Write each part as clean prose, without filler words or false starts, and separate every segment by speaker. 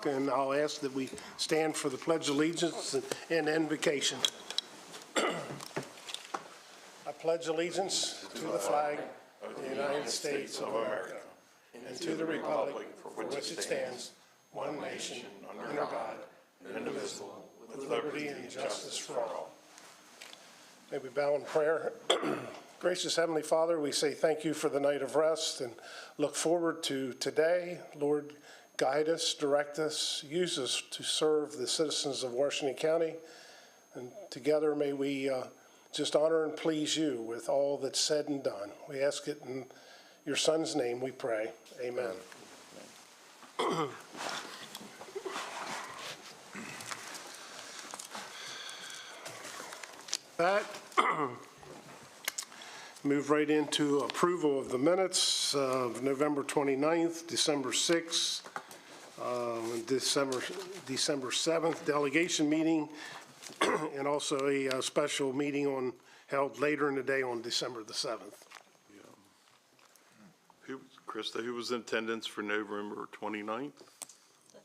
Speaker 1: And I'll ask that we stand for the Pledge of Allegiance and invocation. I pledge allegiance to the flag of the United States of America and to the republic for which it stands, one nation, under God, indivisible, with liberty and justice for all. May we bow in prayer. Gracious Heavenly Father, we say thank you for the night of rest and look forward to today. Lord, guide us, direct us, use us to serve the citizens of Washington County. And together may we just honor and please you with all that's said and done. We ask it in your Son's name we pray. Amen. That move right into approval of the minutes of November 29th, December 6th, December 7th delegation meeting, and also a special meeting held later in the day on December the 7th.
Speaker 2: Krista, who was in attendance for November 29th?
Speaker 3: The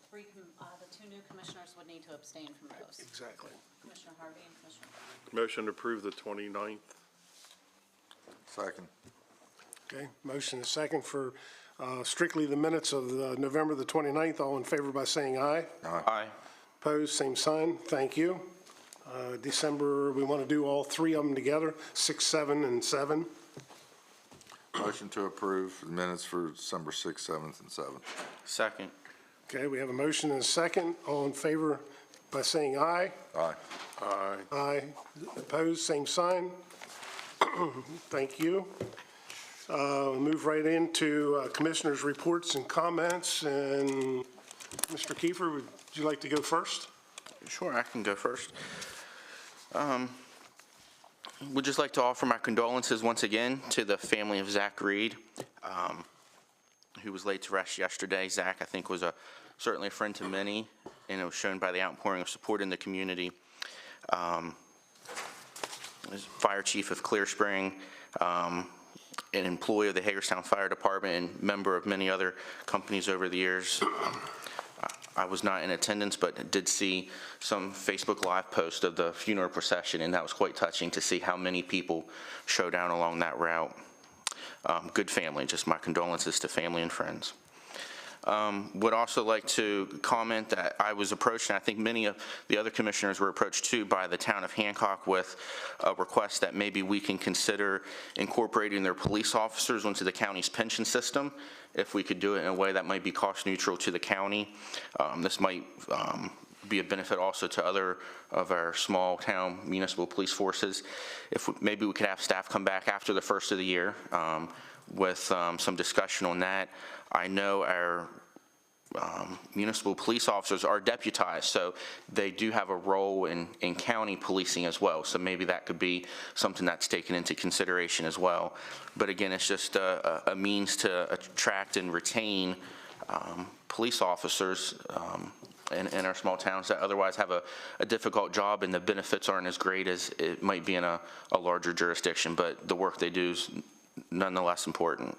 Speaker 3: two new commissioners would need to abstain from those.
Speaker 1: Exactly.
Speaker 3: Commissioner Harvey and Commissioner Clark.
Speaker 2: Motion to approve the 29th.
Speaker 4: Second.
Speaker 1: Okay, motion is second for strictly the minutes of November the 29th. All in favor by saying aye.
Speaker 4: Aye.
Speaker 1: Opposed, same sign. Thank you. December, we want to do all three of them together, 6, 7, and 7.
Speaker 4: Motion to approve the minutes for December 6th, 7th, and 7th.
Speaker 5: Second.
Speaker 1: Okay, we have a motion and a second. All in favor by saying aye.
Speaker 4: Aye.
Speaker 2: Aye.
Speaker 1: Aye. Opposed, same sign. Thank you. Move right into commissioners' reports and comments. And Mr. Kiefer, would you like to go first?
Speaker 5: Sure, I can go first. Would just like to offer my condolences once again to the family of Zach Reed, who was laid to rest yesterday. Zach, I think, was certainly a friend to many, and it was shown by the outpouring of support in the community. As fire chief of Clear Spring, an employee of the Hagerstown Fire Department, and member of many other companies over the years. I was not in attendance, but did see some Facebook Live post of the funeral procession, and that was quite touching to see how many people showed down along that route. Good family, just my condolences to family and friends. Would also like to comment that I was approached, and I think many of the other commissioners were approached too, by the town of Hancock with a request that maybe we can consider incorporating their police officers into the county's pension system, if we could do it in a way that might be cost neutral to the county. This might be a benefit also to other of our small town municipal police forces. Maybe we could have staff come back after the first of the year with some discussion on that. I know our municipal police officers are deputized, so they do have a role in county policing as well. So maybe that could be something that's taken into consideration as well. But again, it's just a means to attract and retain police officers in our small towns that otherwise have a difficult job, and the benefits aren't as great as it might be in a larger jurisdiction, but the work they do is nonetheless important.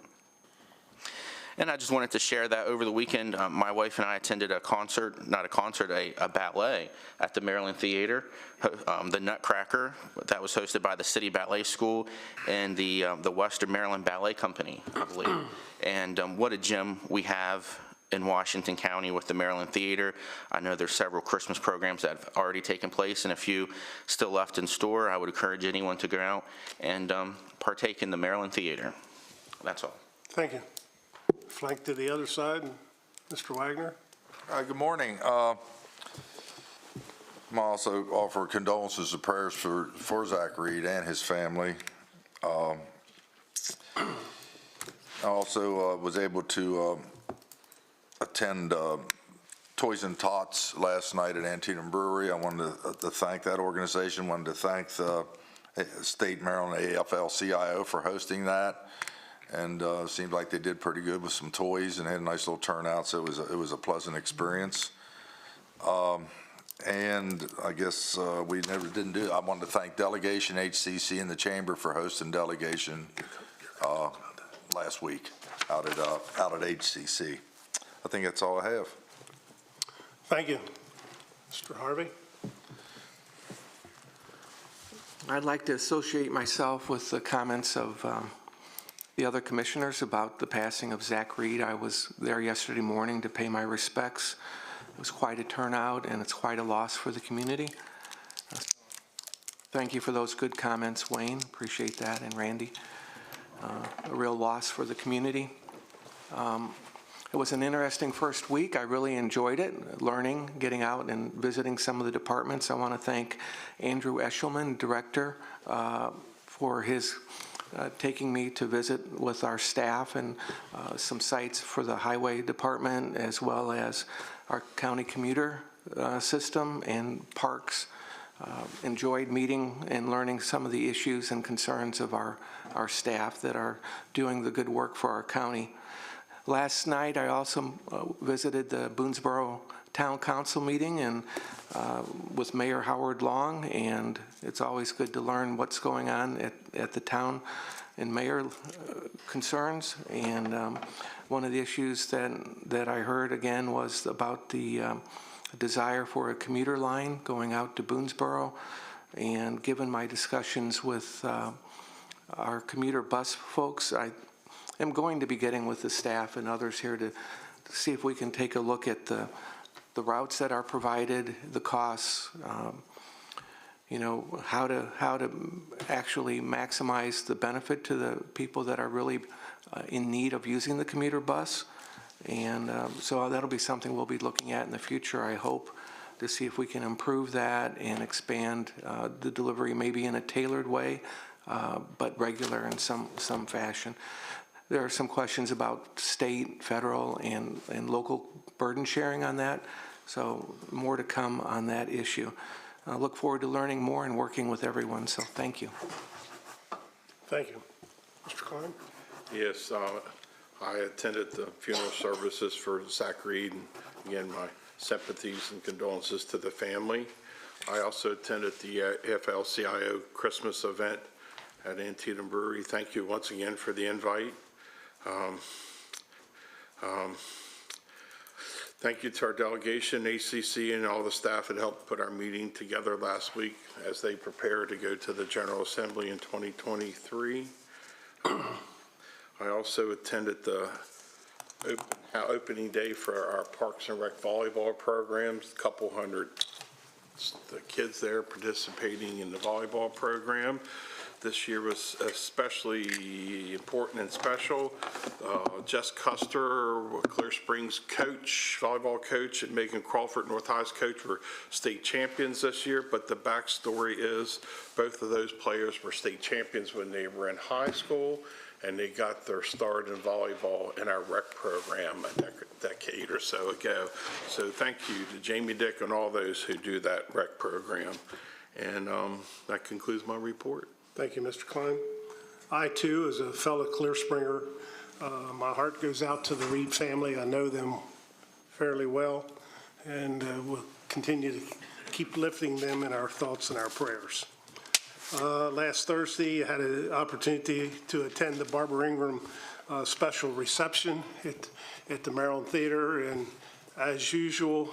Speaker 5: And I just wanted to share that over the weekend, my wife and I attended a concert, not a concert, a ballet at the Maryland Theater, the Nutcracker, that was hosted by the City Ballet School and the Western Maryland Ballet Company, I believe. And what a gem we have in Washington County with the Maryland Theater. I know there's several Christmas programs that have already taken place and a few still left in store. I would encourage anyone to go out and partake in the Maryland Theater. That's all.
Speaker 1: Thank you. Flank to the other side, Mr. Wagner.
Speaker 4: Good morning. I'm also offer condolences and prayers for Zach Reed and his family. I also was able to attend Toys and Tots last night at Antietam Brewery. I wanted to thank that organization, wanted to thank the State Maryland AFL-CIO for hosting that. And seemed like they did pretty good with some toys and had a nice little turnout, so it was a pleasant experience. And I guess we didn't do it. I wanted to thank Delegation HCC and the Chamber for hosting Delegation last week out at HCC. I think that's all I have.
Speaker 1: Thank you. Mr. Harvey?
Speaker 6: I'd like to associate myself with the comments of the other commissioners about the passing of Zach Reed. I was there yesterday morning to pay my respects. It was quite a turnout, and it's quite a loss for the community. Thank you for those good comments, Wayne. Appreciate that, and Randy. A real loss for the community. It was an interesting first week. I really enjoyed it, learning, getting out and visiting some of the departments. I want to thank Andrew Eshelman, Director, for his taking me to visit with our staff and some sites for the Highway Department, as well as our county commuter system and parks. Enjoyed meeting and learning some of the issues and concerns of our staff that are doing the good work for our county. Last night, I also visited the Boonesboro Town Council meeting and with Mayor Howard Long, and it's always good to learn what's going on at the town and mayor concerns. And one of the issues that I heard again was about the desire for a commuter line going out to Boonesboro. And given my discussions with our commuter bus folks, I'm going to be getting with the staff and others here to see if we can take a look at the routes that are provided, the costs, how to actually maximize the benefit to the people that are really in need of using the commuter bus. And so that'll be something we'll be looking at in the future, I hope, to see if we can improve that and expand the delivery maybe in a tailored way, but regular in some fashion. There are some questions about state, federal, and local burden sharing on that, so more to come on that issue. I look forward to learning more and working with everyone, so thank you.
Speaker 1: Thank you. Mr. Klein?
Speaker 2: Yes, I attended the funeral services for Zach Reed, and again, my sympathies and condolences to the family. I also attended the AFL-CIO Christmas event at Antietam Brewery. Thank you once again for the invite. Thank you to our delegation, ACC, and all the staff that helped put our meeting together last week as they prepare to go to the General Assembly in 2023. I also attended the opening day for our Parks and Rec volleyball programs. A couple hundred the kids there participating in the volleyball program. This year was especially important and special. Jess Custer, Clear Springs coach, volleyball coach, and Megan Crawford, North High's coach, were state champions this year. But the backstory is both of those players were state champions when they were in high school, and they got their start in volleyball in our rec program a decade or so ago. So thank you to Jamie Dick and all those who do that rec program. And that concludes my report.
Speaker 1: Thank you, Mr. Klein. I, too, as a fellow Clear Springer, my heart goes out to the Reed family. I know them fairly well, and we'll continue to keep lifting them in our thoughts and our prayers. Last Thursday, I had an opportunity to attend the Barbara Ingram special reception at the Maryland Theater, and as usual,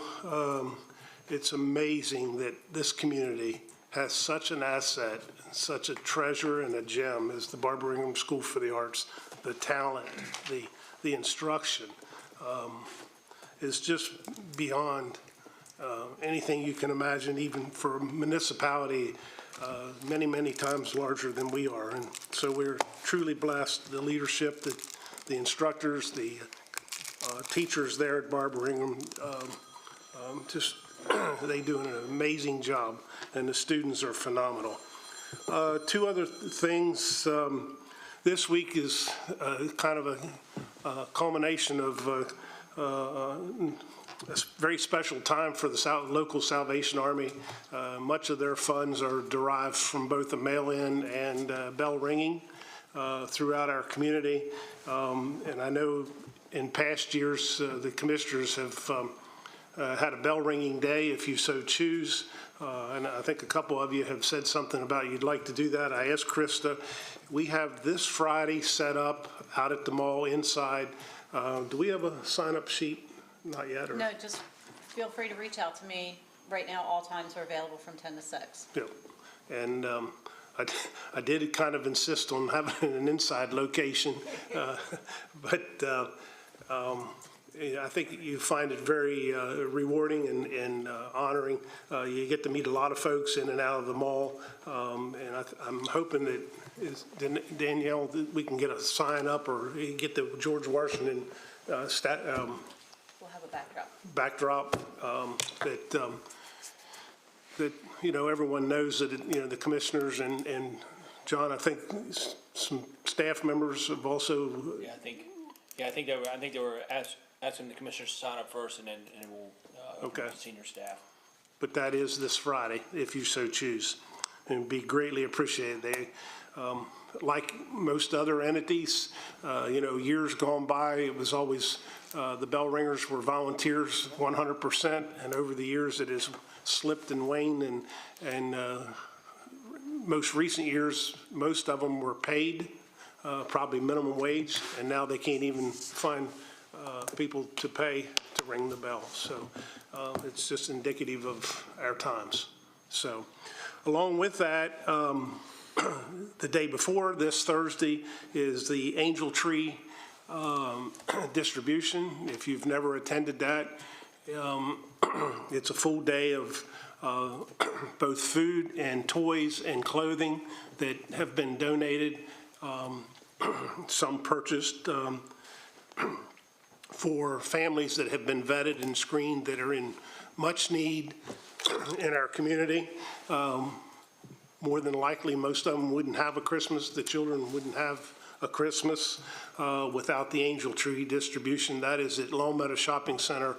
Speaker 1: it's amazing that this community has such an asset, such a treasure and a gem as the Barbara Ingram School for the Arts. The talent, the instruction is just beyond anything you can imagine, even for a municipality many, many times larger than we are. And so we're truly blessed. The leadership, the instructors, the teachers there at Barbara Ingram, just they do an amazing job, and the students are phenomenal. Two other things. This week is kind of a culmination of a very special time for the local Salvation Army. Much of their funds are derived from both the mail-in and bell ringing throughout our community. And I know in past years the commissioners have had a bell ringing day if you so choose. And I think a couple of you have said something about you'd like to do that. I asked Krista. We have this Friday set up out at the mall inside. Do we have a sign-up sheet? Not yet? Or?
Speaker 3: No, just feel free to reach out to me. Right now, all times are available from 10 to 6.
Speaker 1: Yeah. And I did kind of insist on having an inside location, but yeah, I think you find it very rewarding and honoring. You get to meet a lot of folks in and out of the mall, and I'm hoping that, Danielle, that we can get a sign up or get the George Washington
Speaker 3: We'll have a backdrop.
Speaker 1: that, everyone knows that, the commissioners and John, I think some staff members have also,
Speaker 7: Yeah, I think they were asking the commissioners to sign up first, and then we'll
Speaker 1: Okay.
Speaker 7: senior staff.
Speaker 1: but that is this Friday, if you so choose. And it'd be greatly appreciated. They, like most other entities, years gone by, it was always, the bell ringers were volunteers 100%, and over the years, it has slipped and waned, and most recent years, most of them were paid, probably minimum wage, and now they can't even find people to pay to ring the bell. So it's just indicative of our times. So along with that, the day before, this Thursday, is the Angel Tree distribution. If you've never attended that, it's a full day of both food and toys and clothing that have been donated, some purchased for families that have been vetted and screened that are in much need in our community. More than likely, most of them wouldn't have a Christmas. The children wouldn't have a Christmas without the Angel Tree distribution. That is at Long Meadow Shopping Center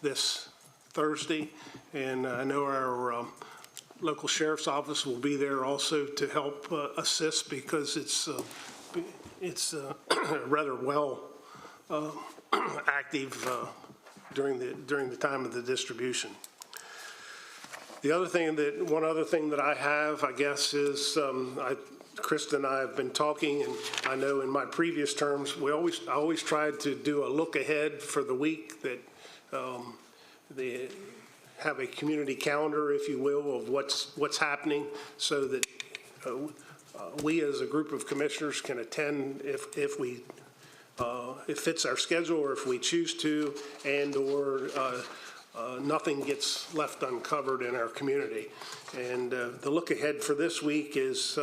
Speaker 1: this Thursday. And I know our local sheriff's office will be there also to help assist, because it's rather well active during the time of the distribution. One other thing that I have, I guess, is Krista and I have been talking, and I know in my previous terms, I always tried to do a look ahead for the week, that they have a community calendar, if you will, of what's happening, so that we as a group of commissioners can attend if it fits our schedule, or if we choose to, and/or nothing gets left uncovered in our community. And the look ahead for this week is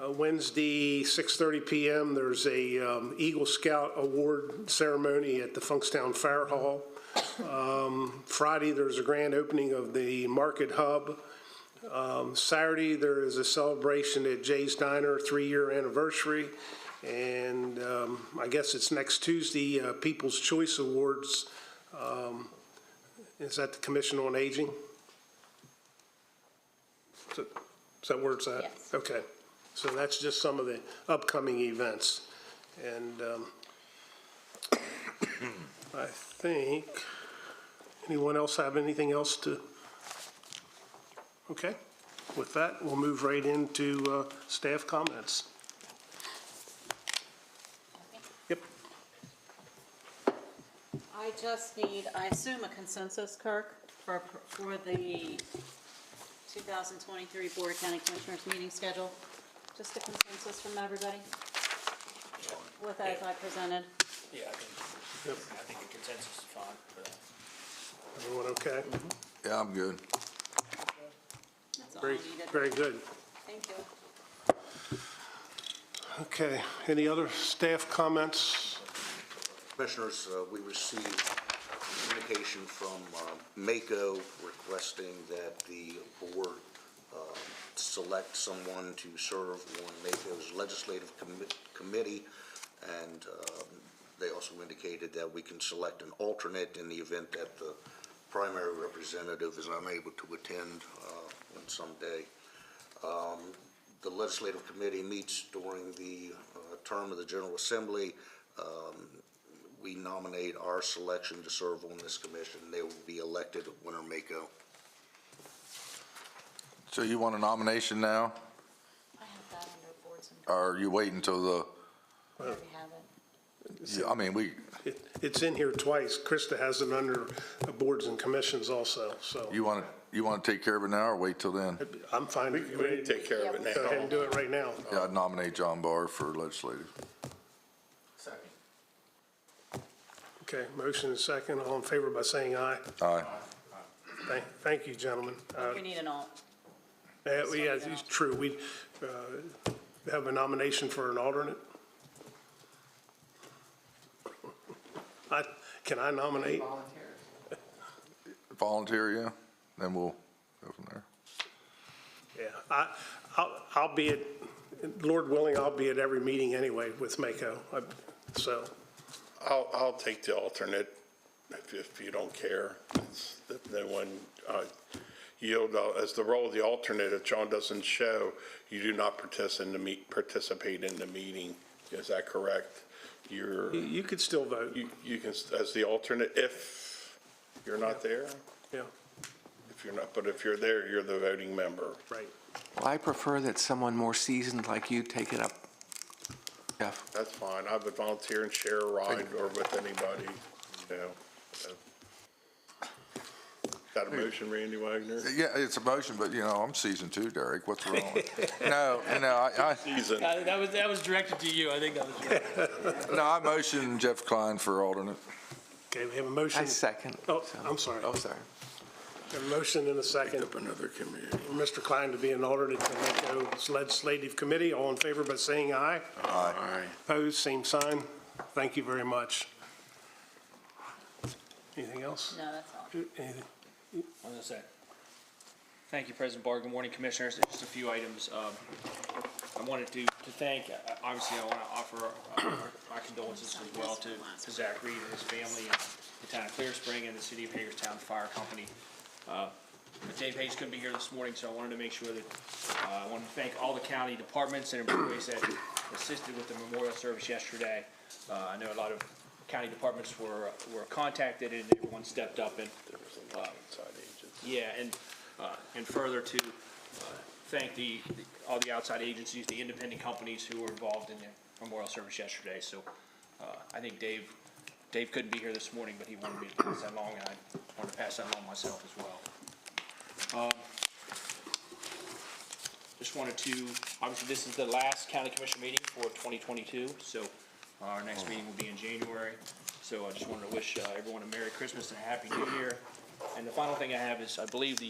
Speaker 1: Wednesday, 6:30 p.m. There's a Eagle Scout Award ceremony at the Funkstown Fire Hall. Friday, there's a grand opening of the Market Hub. Saturday, there is a celebration at Jay's Diner, 3-year anniversary. And I guess it's next Tuesday, People's Choice Awards. Is that the Commission on Aging? Is that where it's at?
Speaker 3: Yes.
Speaker 1: Okay. So that's just some of the upcoming events. And I think, anyone else have anything else to? Okay. With that, we'll move right into staff comments. Yep.
Speaker 3: I just need, I assume, a consensus, Kirk, for the 2023 Board of County Commissioners meeting schedule. Just a consensus from everybody with as I presented.
Speaker 7: Yeah, I think the consensus is fine for that.
Speaker 1: Everyone okay?
Speaker 4: Yeah, I'm good.
Speaker 3: That's all I
Speaker 1: Very,
Speaker 3: needed.
Speaker 1: very good.
Speaker 3: Thank you.
Speaker 1: Okay. Any other staff comments?
Speaker 8: Commissioners, we received communication from MACO requesting that the board select someone to serve on MACO's legislative committee, and they also indicated that we can select an alternate in the event that the primary representative is unable to attend on some day. The legislative committee meets during the term of the General Assembly. We nominate our selection to serve on this commission. They will be elected at Winter MACO.
Speaker 4: So you want a nomination now,
Speaker 3: I have that under boards and,
Speaker 4: or are you waiting until the,
Speaker 3: I already have
Speaker 4: Yeah, I mean,
Speaker 1: It's in here twice. Krista has it under boards and commissions also, so
Speaker 4: you want to take care of it now or wait till then?
Speaker 1: I'm fine.
Speaker 2: We can take care of it
Speaker 1: Go ahead and
Speaker 2: now.
Speaker 1: do it right now.
Speaker 4: Yeah, I'd nominate John Barr for legislative.
Speaker 1: Okay, motion and second. All in favor by saying aye.
Speaker 4: Aye.
Speaker 1: Thank you, gentlemen.
Speaker 3: You need an alt.
Speaker 1: Yeah, it's true. We have a nomination for an alternate. Can I nominate?
Speaker 4: Volunteer, yeah, then we'll go from there.
Speaker 1: Yeah, I'll be at, Lord willing, I'll be at every meeting anyway with Mako, so.
Speaker 2: I'll take the alternate if you don't care. Then when yield as the role of the alternate, if John doesn't show, you do not participate in the meeting. Is that correct?
Speaker 1: You could still vote,
Speaker 2: You can, as the alternate, if you're not there,
Speaker 1: yeah,
Speaker 2: if you're not, but if you're there, you're the voting member.
Speaker 1: right.
Speaker 6: Well, I prefer that someone more seasoned like you take it up, Jeff.
Speaker 2: That's fine. I would volunteer and share a ride or with anybody, you know. Got a motion, Randy Wagner?
Speaker 4: Yeah, it's a motion, but I'm seasoned too, Derek. What's wrong? No,
Speaker 2: Season.
Speaker 7: That was directed to you. I think that was right.
Speaker 4: I motion Jeff Klein for alternate.
Speaker 1: Okay, we have a motion.
Speaker 6: I second.
Speaker 1: Oh, I'm sorry.
Speaker 6: Oh, sorry.
Speaker 1: We have a motion and a second
Speaker 2: Up another committee.
Speaker 1: for Mr. Klein to be an alternate to Mako's legislative committee. All in favor by saying aye.
Speaker 2: Aye.
Speaker 1: Opposed, same sign. Thank you very much. Anything else?
Speaker 3: No, that's all.
Speaker 1: Anything?
Speaker 7: I was gonna say. Thank you, President Barr. Good morning, Commissioners. Just a few items. I wanted to thank, obviously, I want to offer my condolences as well to Zach Reed and his family and the town of Clear Spring and the city of Hagerstown Fire Company. But Dave Hayes couldn't be here this morning, so I wanted to make sure that, I want to thank all the county departments and employees that assisted with the memorial service yesterday. I know a lot of county departments were contacted and everyone stepped up and, and further to thank all the outside agencies, the independent companies who were involved in the memorial service yesterday. So I think Dave couldn't be here this morning, but he wanted me to pass that along, and I wanted to pass that along myself as well. Just wanted to, obviously, this is the last county commission meeting for 2022, so our next meeting will be in January. So I just wanted to wish everyone a Merry Christmas and a Happy New Year. And the final thing I have is, I believe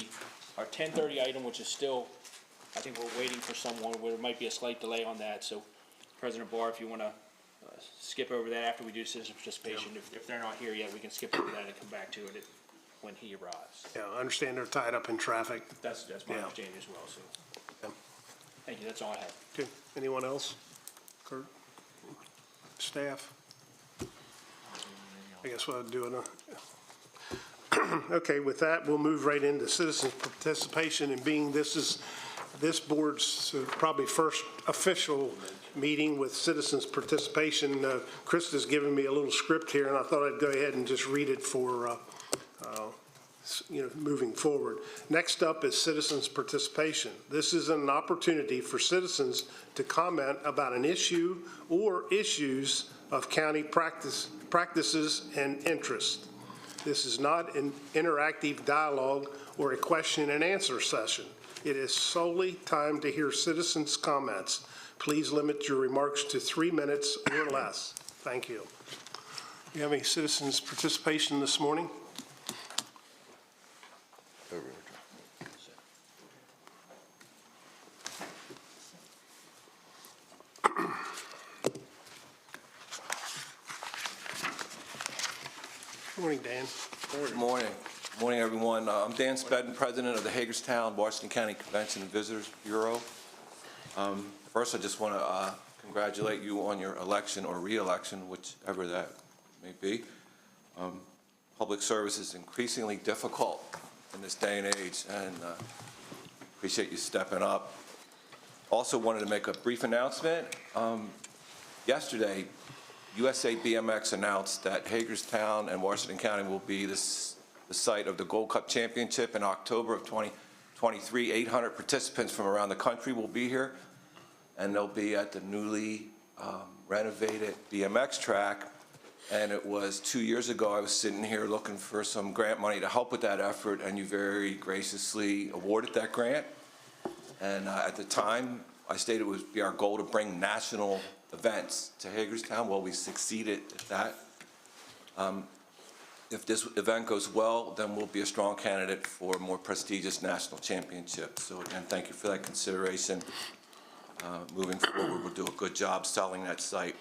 Speaker 7: our 10:30 item, which is still, I think we're waiting for someone, where there might be a slight delay on that. So President Barr, if you want to skip over that after we do citizen participation, if they're not here yet, we can skip over that and come back to it when he arrives.
Speaker 1: Yeah, I understand they're tied up in traffic.
Speaker 7: That's my
Speaker 1: Yeah.
Speaker 7: understanding as well, so.
Speaker 1: Yeah.
Speaker 7: Thank you, that's all I have.
Speaker 1: Okay, anyone else? Kurt? Staff? I guess we'll do it. Okay, with that, we'll move right into citizens' participation, and being this is this board's probably first official meeting with citizens' participation, Krista's given me a little script here, and I thought I'd go ahead and just read it for, moving forward. Next up is citizens' participation. This is an opportunity for citizens to comment about an issue or issues of county practices and interests. This is not an interactive dialogue or a question and answer session. It is solely time to hear citizens' comments. Please limit your remarks to 3 minutes or less. Thank you. Do you have any citizens' participation this morning? Morning, Dan.
Speaker 9: Good morning. Good morning, everyone. I'm Dan Spedden, President of the Hagerstown Washington County Convention and Visitors Bureau. First, I just want to congratulate you on your election or re-election, whichever that may be. Public service is increasingly difficult in this day and age, and appreciate you stepping up. Also wanted to make a brief announcement. Yesterday, USA BMX announced that Hagerstown and Washington County will be the site of the Gold Cup Championship in October of 2023. 800 participants from around the country will be here, and they'll be at the newly renovated BMX track. And it was 2 years ago, I was sitting here looking for some grant money to help with that effort, and you very graciously awarded that grant. And at the time, I stated it would be our goal to bring national events to Hagerstown. Well, we succeeded at that. If this event goes well, then we'll be a strong candidate for a more prestigious national championship. So again, thank you for that consideration. Moving forward, we'll do a good job selling that site.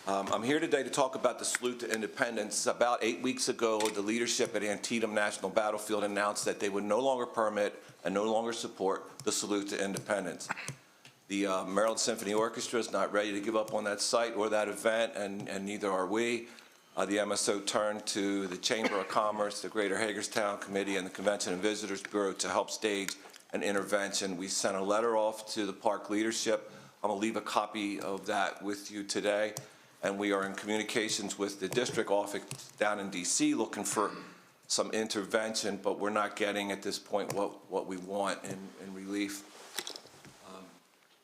Speaker 9: I'm here today to talk about the Salute to Independence. About 8 weeks ago, the leadership at Antietam National Battlefield announced that they would no longer permit and no longer support the Salute to Independence. The Maryland Symphony Orchestra is not ready to give up on that site or that event, and neither are we. The MSO turned to the Chamber of Commerce, the Greater Hagerstown Committee, and the Convention and Visitors Bureau to help stage an intervention. We sent a letter off to the park leadership. I'm going to leave a copy of that with you today. And we are in communications with the district office down in D.C. looking for some intervention, but we're not getting at this point what we want in relief.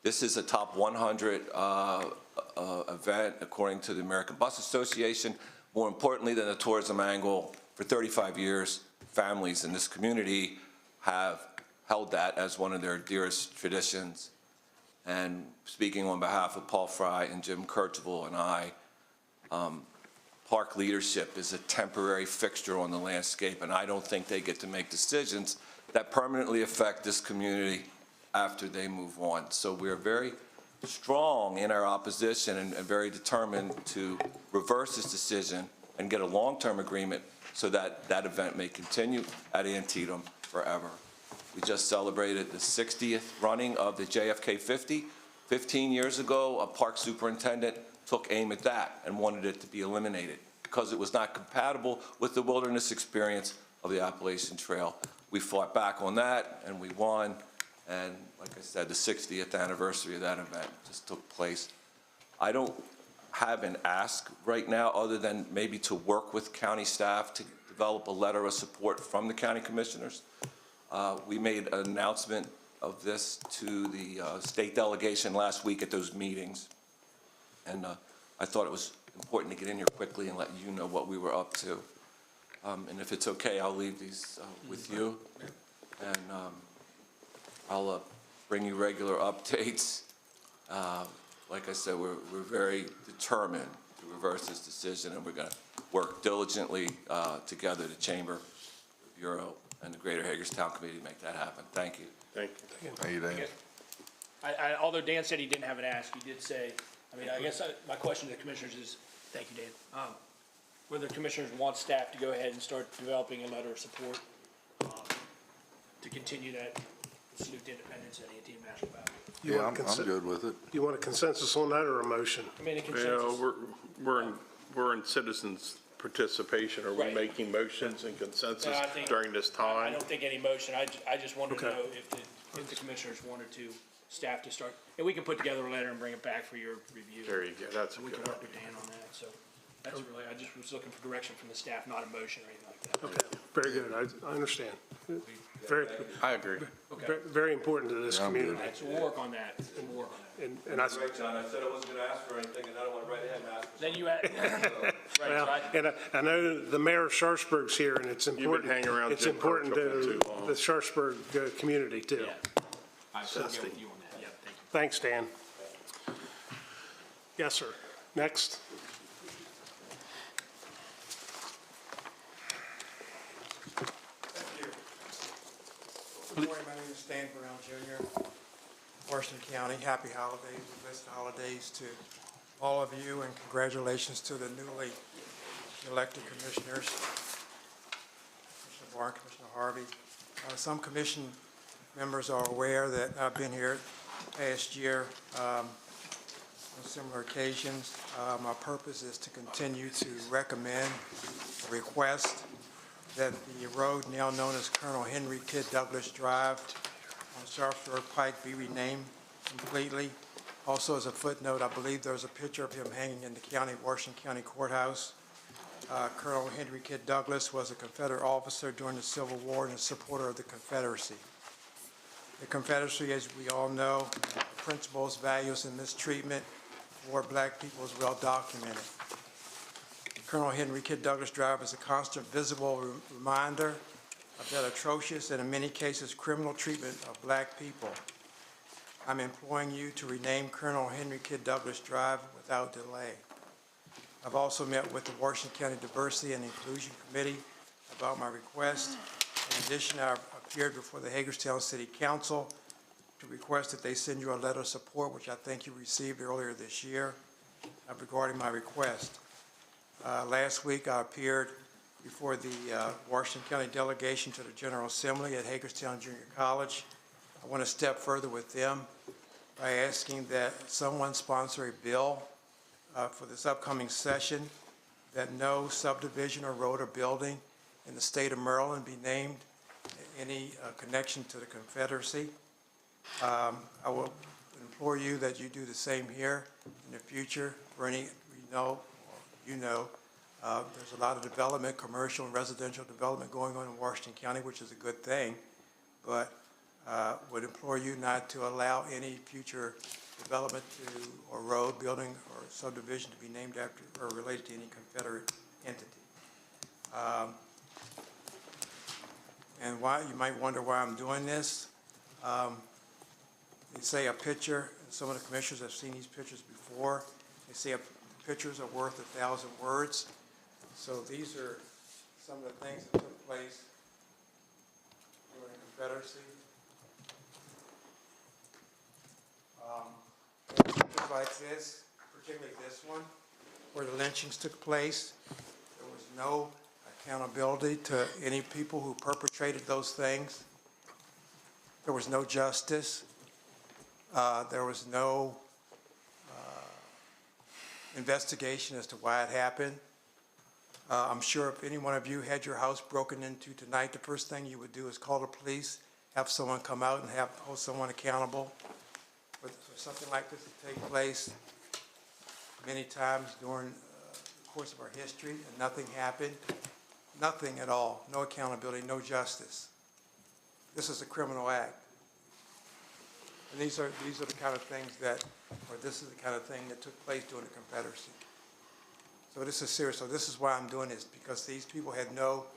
Speaker 9: This is a top 100 event according to the American Bus Association. More importantly than the tourism angle, for 35 years, families in this community have held that as one of their dearest traditions. And speaking on behalf of Paul Fry and Jim Kirchville and I, park leadership is a temporary fixture on the landscape, and I don't think they get to make decisions that permanently affect this community after they move on. So we're very strong in our opposition and very determined to reverse this decision and get a long-term agreement so that that event may continue at Antietam forever. We just celebrated the 60th running of the JFK 50. 15 years ago, a park superintendent took aim at that and wanted it to be eliminated because it was not compatible with the wilderness experience of the Appalachian Trail. We fought back on that and we won. And like I said, the 60th anniversary of that event just took place. I don't have an ask right now other than maybe to work with county staff to develop a letter of support from the county commissioners. We made an announcement of this to the state delegation last week at those meetings. And I thought it was important to get in here quickly and let you know what we were up to. And if it's okay, I'll leave these with you. And I'll bring you regular updates. Like I said, we're very determined to reverse this decision, and we're going to work diligently together, the Chamber, the Bureau, and the Greater Hagerstown Committee to make that happen. Thank you.
Speaker 2: Thank you.
Speaker 4: Thank you, Dan.
Speaker 7: Although Dan said he didn't have an ask, he did say, I guess my question to the commissioners is, thank you, Dan, whether the commissioners want staff to go ahead and start developing a letter of support to continue that salute to independence at Antietam National Battle.
Speaker 4: Yeah, I'm good with it.
Speaker 1: You want a consensus on that or a motion?
Speaker 7: A
Speaker 2: Yeah,
Speaker 7: consensus.
Speaker 2: we're in citizens' participation. Are we
Speaker 7: Right.
Speaker 2: making motions and consensus
Speaker 7: No, I think-
Speaker 2: during this
Speaker 7: I
Speaker 2: time?
Speaker 7: don't think any motion, I just wanted to
Speaker 1: Okay.
Speaker 7: know if the commissioners wanted to, staff to start, and we can put together a letter and bring it back for your review.
Speaker 2: There you go, that's a
Speaker 7: We
Speaker 2: good
Speaker 7: can work
Speaker 2: idea.
Speaker 7: with Dan on that, so that's really, I just was looking for direction from the staff, not a motion or anything like that.
Speaker 1: Okay, very good. I understand. Very,
Speaker 5: I agree.
Speaker 1: very important to this
Speaker 4: Yeah, I'm good.
Speaker 1: community.
Speaker 7: All right, so we'll work on that, we'll work on that.
Speaker 1: And I,
Speaker 9: Great, John. I said I wasn't going to ask for anything, and I don't want to write ahead and ask for
Speaker 7: Then you had, right, so
Speaker 1: well, and I know the mayor of Sharpsburg's here, and it's important.
Speaker 2: hanging around
Speaker 1: It's
Speaker 2: Jim
Speaker 1: important
Speaker 2: Kirchhoff
Speaker 1: to
Speaker 2: too long.
Speaker 1: the Sharpsburg community too.
Speaker 7: yeah. I will get with you on that, yeah, thank you.
Speaker 1: Thanks, Dan. Yes, sir. Next.
Speaker 10: Good morning, my name is Stan Brown Jr., Washington County. Happy holidays, blessed holidays to all of you, and congratulations to the newly elected commissioners, Commissioner Barr, Commissioner Harvey. Some commission members are aware that I've been here past year on similar occasions. My purpose is to continue to recommend a request that the road now known as Colonel Henry Kidd Douglas Drive on Sharpsburg Pike be renamed completely. Also, as a footnote, I believe there's a picture of him hanging in the Washington County Courthouse. Colonel Henry Kidd Douglas was a Confederate officer during the Civil War and a supporter of the Confederacy. The Confederacy, as we all know, principles, values, and mistreatment toward black people is well documented. Colonel Henry Kidd Douglas Drive is a constant visible reminder of that atrocious and in many cases criminal treatment of black people. I'm imploring you to rename Colonel Henry Kidd Douglas Drive without delay. I've also met with the Washington County Diversity and Inclusion Committee about my request. In addition, I've appeared before the Hagerstown City Council to request that they send you a letter of support, which I think you received earlier this year, regarding my request. Last week, I appeared before the Washington County delegation to the General Assembly at Hagerstown Junior College. I want to step further with them by asking that someone sponsor a bill for this upcoming session that no subdivision or road or building in the state of Maryland be named any connection to the Confederacy. I will implore you that you do the same here in the future. For any there's a lot of development, commercial and residential development going on in Washington County, which is a good thing, but would implore you not to allow any future development or road, building, or subdivision to be named after or related to any Confederate entity. And why, you might wonder why I'm doing this. They say a picture, and some of the commissioners have seen these pictures before, they say pictures are worth 1,000 words. So these are some of the things that took place during the Confederacy. Pictures like this, particularly this one, where the lynchings took place, there was no accountability to any people who perpetrated those things. There was no justice. There was no investigation as to why it happened. I'm sure if any one of you had your house broken into tonight, the first thing you would do is call the police, have someone come out and hold someone accountable for something like this to take place. Many times during the course of our history, and nothing happened. Nothing at all. No accountability, no justice. This is a criminal act. And these are the kind of things that, or this is the kind of thing that took place during the Confederacy. So this is serious. So this is why I'm doing this, because these people had no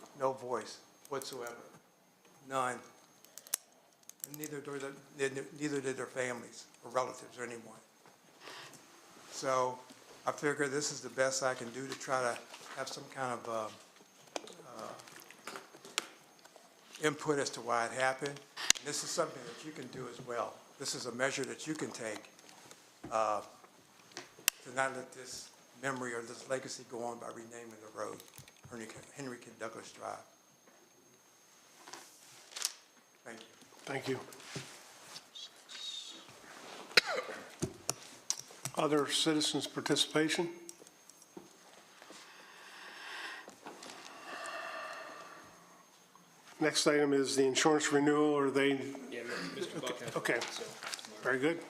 Speaker 10: voice whatsoever. None. And neither did their families or relatives or anyone. So I figure this is the best I can do to try to have some kind of input as to why it happened. And this is something that you can do as well. This is a measure that you can take to not let this memory or this legacy go on by renaming the road Henry Kidd Douglas Drive. Thank you.
Speaker 1: Thank you. Other citizens' participation? Next item is the insurance renewal. Are they?
Speaker 7: Yeah, Mr. Buck has.
Speaker 1: Okay, very good.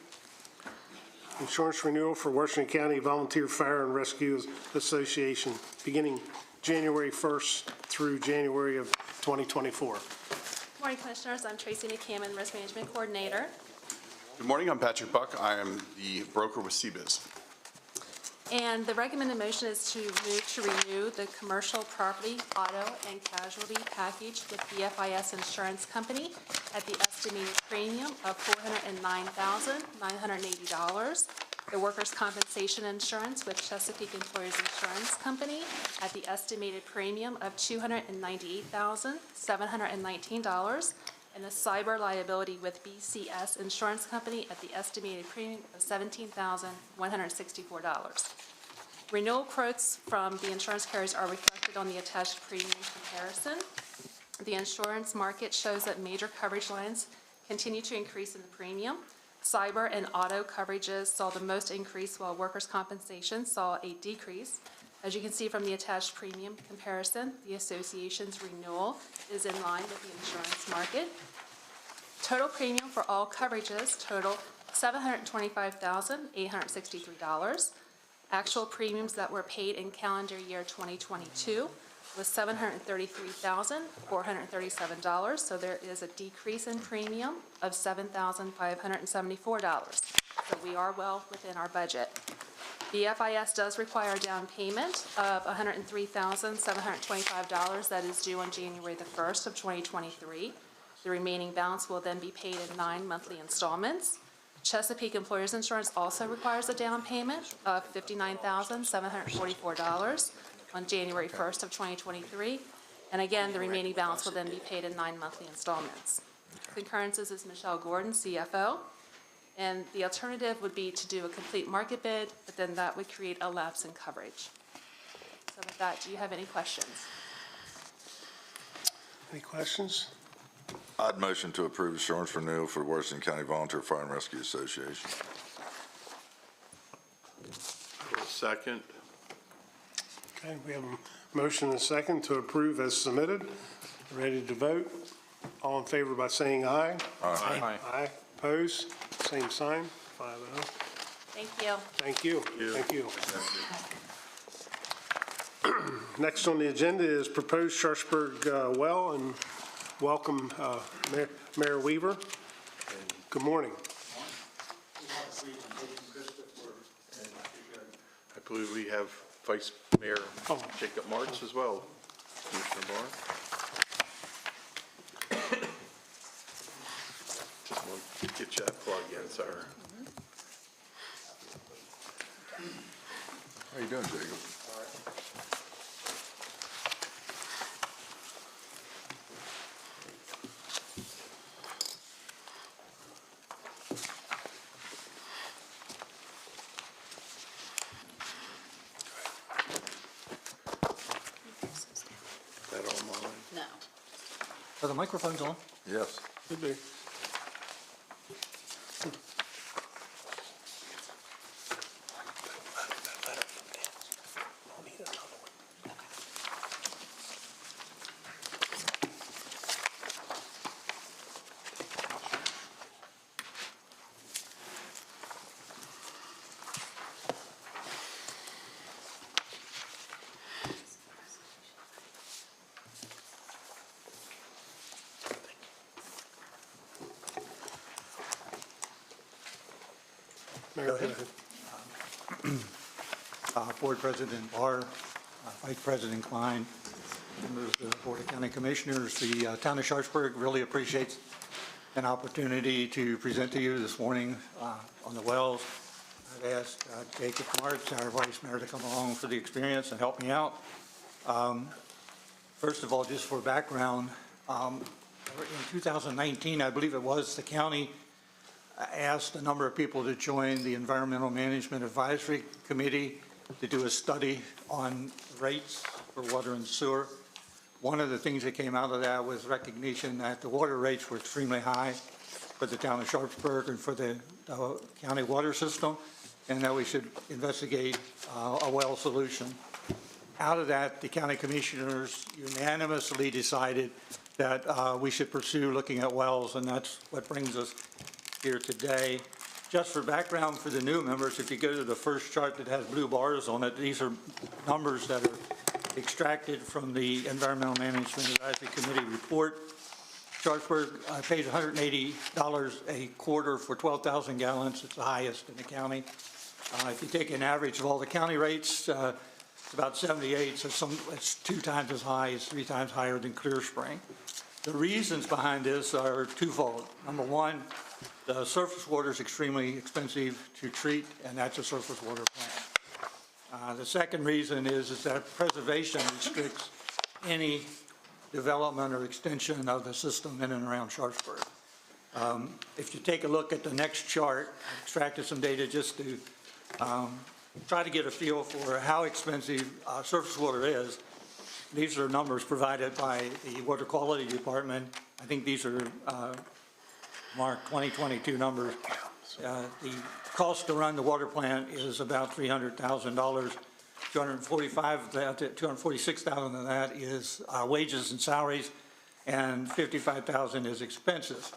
Speaker 1: Insurance renewal for Washington County Volunteer Fire and Rescue Association, beginning January 1st through January of 2024.
Speaker 11: Good morning, Commissioners. I'm Tracy McCammon, Risk Management Coordinator.
Speaker 12: Good morning. I'm Patrick Buck. I am the broker with CBIZ.
Speaker 11: And the recommended motion is to move to renew the commercial property, auto, and casualty package with BFIS Insurance Company at the estimated premium of $409,980. The workers' compensation insurance with Chesapeake Employers Insurance Company at the estimated premium of $298,719. And the cyber liability with BCS Insurance Company at the estimated premium of $17,164. Renewal quotes from the insurance carriers are reflected on the attached premium comparison. The insurance market shows that major coverage lines continue to increase in the premium. Cyber and auto coverages saw the most increase, while workers' compensation saw a decrease. As you can see from the attached premium comparison, the association's renewal is in line with the insurance market. Total premium for all coverages total $725,863. Actual premiums that were paid in calendar year 2022 was $733,437. So there is a decrease in premium of $7,574. So we are well within our budget. The FIS does require a down payment of $103,725 that is due on January the 1st of 2023. The remaining balance will then be paid in 9 monthly installments. Chesapeake Employers Insurance also requires a down payment of $59,744 on January 1st of 2023. And again, the remaining balance will then be paid in 9 monthly installments. Concurrences is Michelle Gordon, CFO. And the alternative would be to do a complete market bid, but then that would create a lapse in coverage. So with that, do you have any questions?
Speaker 1: Any questions?
Speaker 4: I'd motion to approve insurance renewal for Washington County Volunteer Fire and Rescue Association.
Speaker 2: Second.
Speaker 1: Okay, we have a motion and a second to approve as submitted. Ready to vote? All in favor by saying aye.
Speaker 6: Aye.
Speaker 1: Aye. Opposed? Same sign. 5-0.
Speaker 11: Thank you.
Speaker 1: Thank you. Thank you. Next on the agenda is proposed Sharpsburg well, and welcome Mayor Weaver. Good morning.
Speaker 2: I believe we have Vice Mayor Jacob Martz as well. Commissioner Barr. Just want to get you that plug in, sir.
Speaker 4: How you doing, Jacob?
Speaker 2: That all mine?
Speaker 3: No.
Speaker 13: Are the microphones on?
Speaker 4: Yes.
Speaker 1: Good day. Mayor, go ahead.
Speaker 13: Board President Barr, Vice President Klein, members of the Board of County Commissioners, the town of Sharpsburg really appreciates an opportunity to present to you this morning on the wells. I've asked Jacob Martz, our Vice Mayor, to come along for the experience and help me out. First of all, just for background, in 2019, I believe it was, the county asked a number of people to join the Environmental Management Advisory Committee to do a study on rates for water and sewer. One of the things that came out of that was recognition that the water rates were extremely high for the town of Sharpsburg and for the county water system, and that we should investigate a well solution. Out of that, the county commissioners unanimously decided that we should pursue looking at wells, and that's what brings us here today. Just for background for the new members, if you go to the first chart that has blue bars on it, these are numbers that are extracted from the Environmental Management Advisory Committee report. Sharpsburg pays $180 a quarter for 12,000 gallons. It's the highest in the county. If you take an average of all the county rates, it's about 78, so it's 2 times as high, it's 3 times higher than Clear Spring. The reasons behind this are twofold. Number one, the surface water is extremely expensive to treat, and that's a surface water plant. The second reason is that preservation restricts any development or extension of the system in and around Sharpsburg. If you take a look at the next chart, I extracted some data just to try to get a feel for how expensive surface water is. These are numbers provided by the Water Quality Department. I think these are Mark 2022 numbers. The cost to run the water plant is about $300,000. $246,000 of that is wages and salaries, and $55,000 is expenses.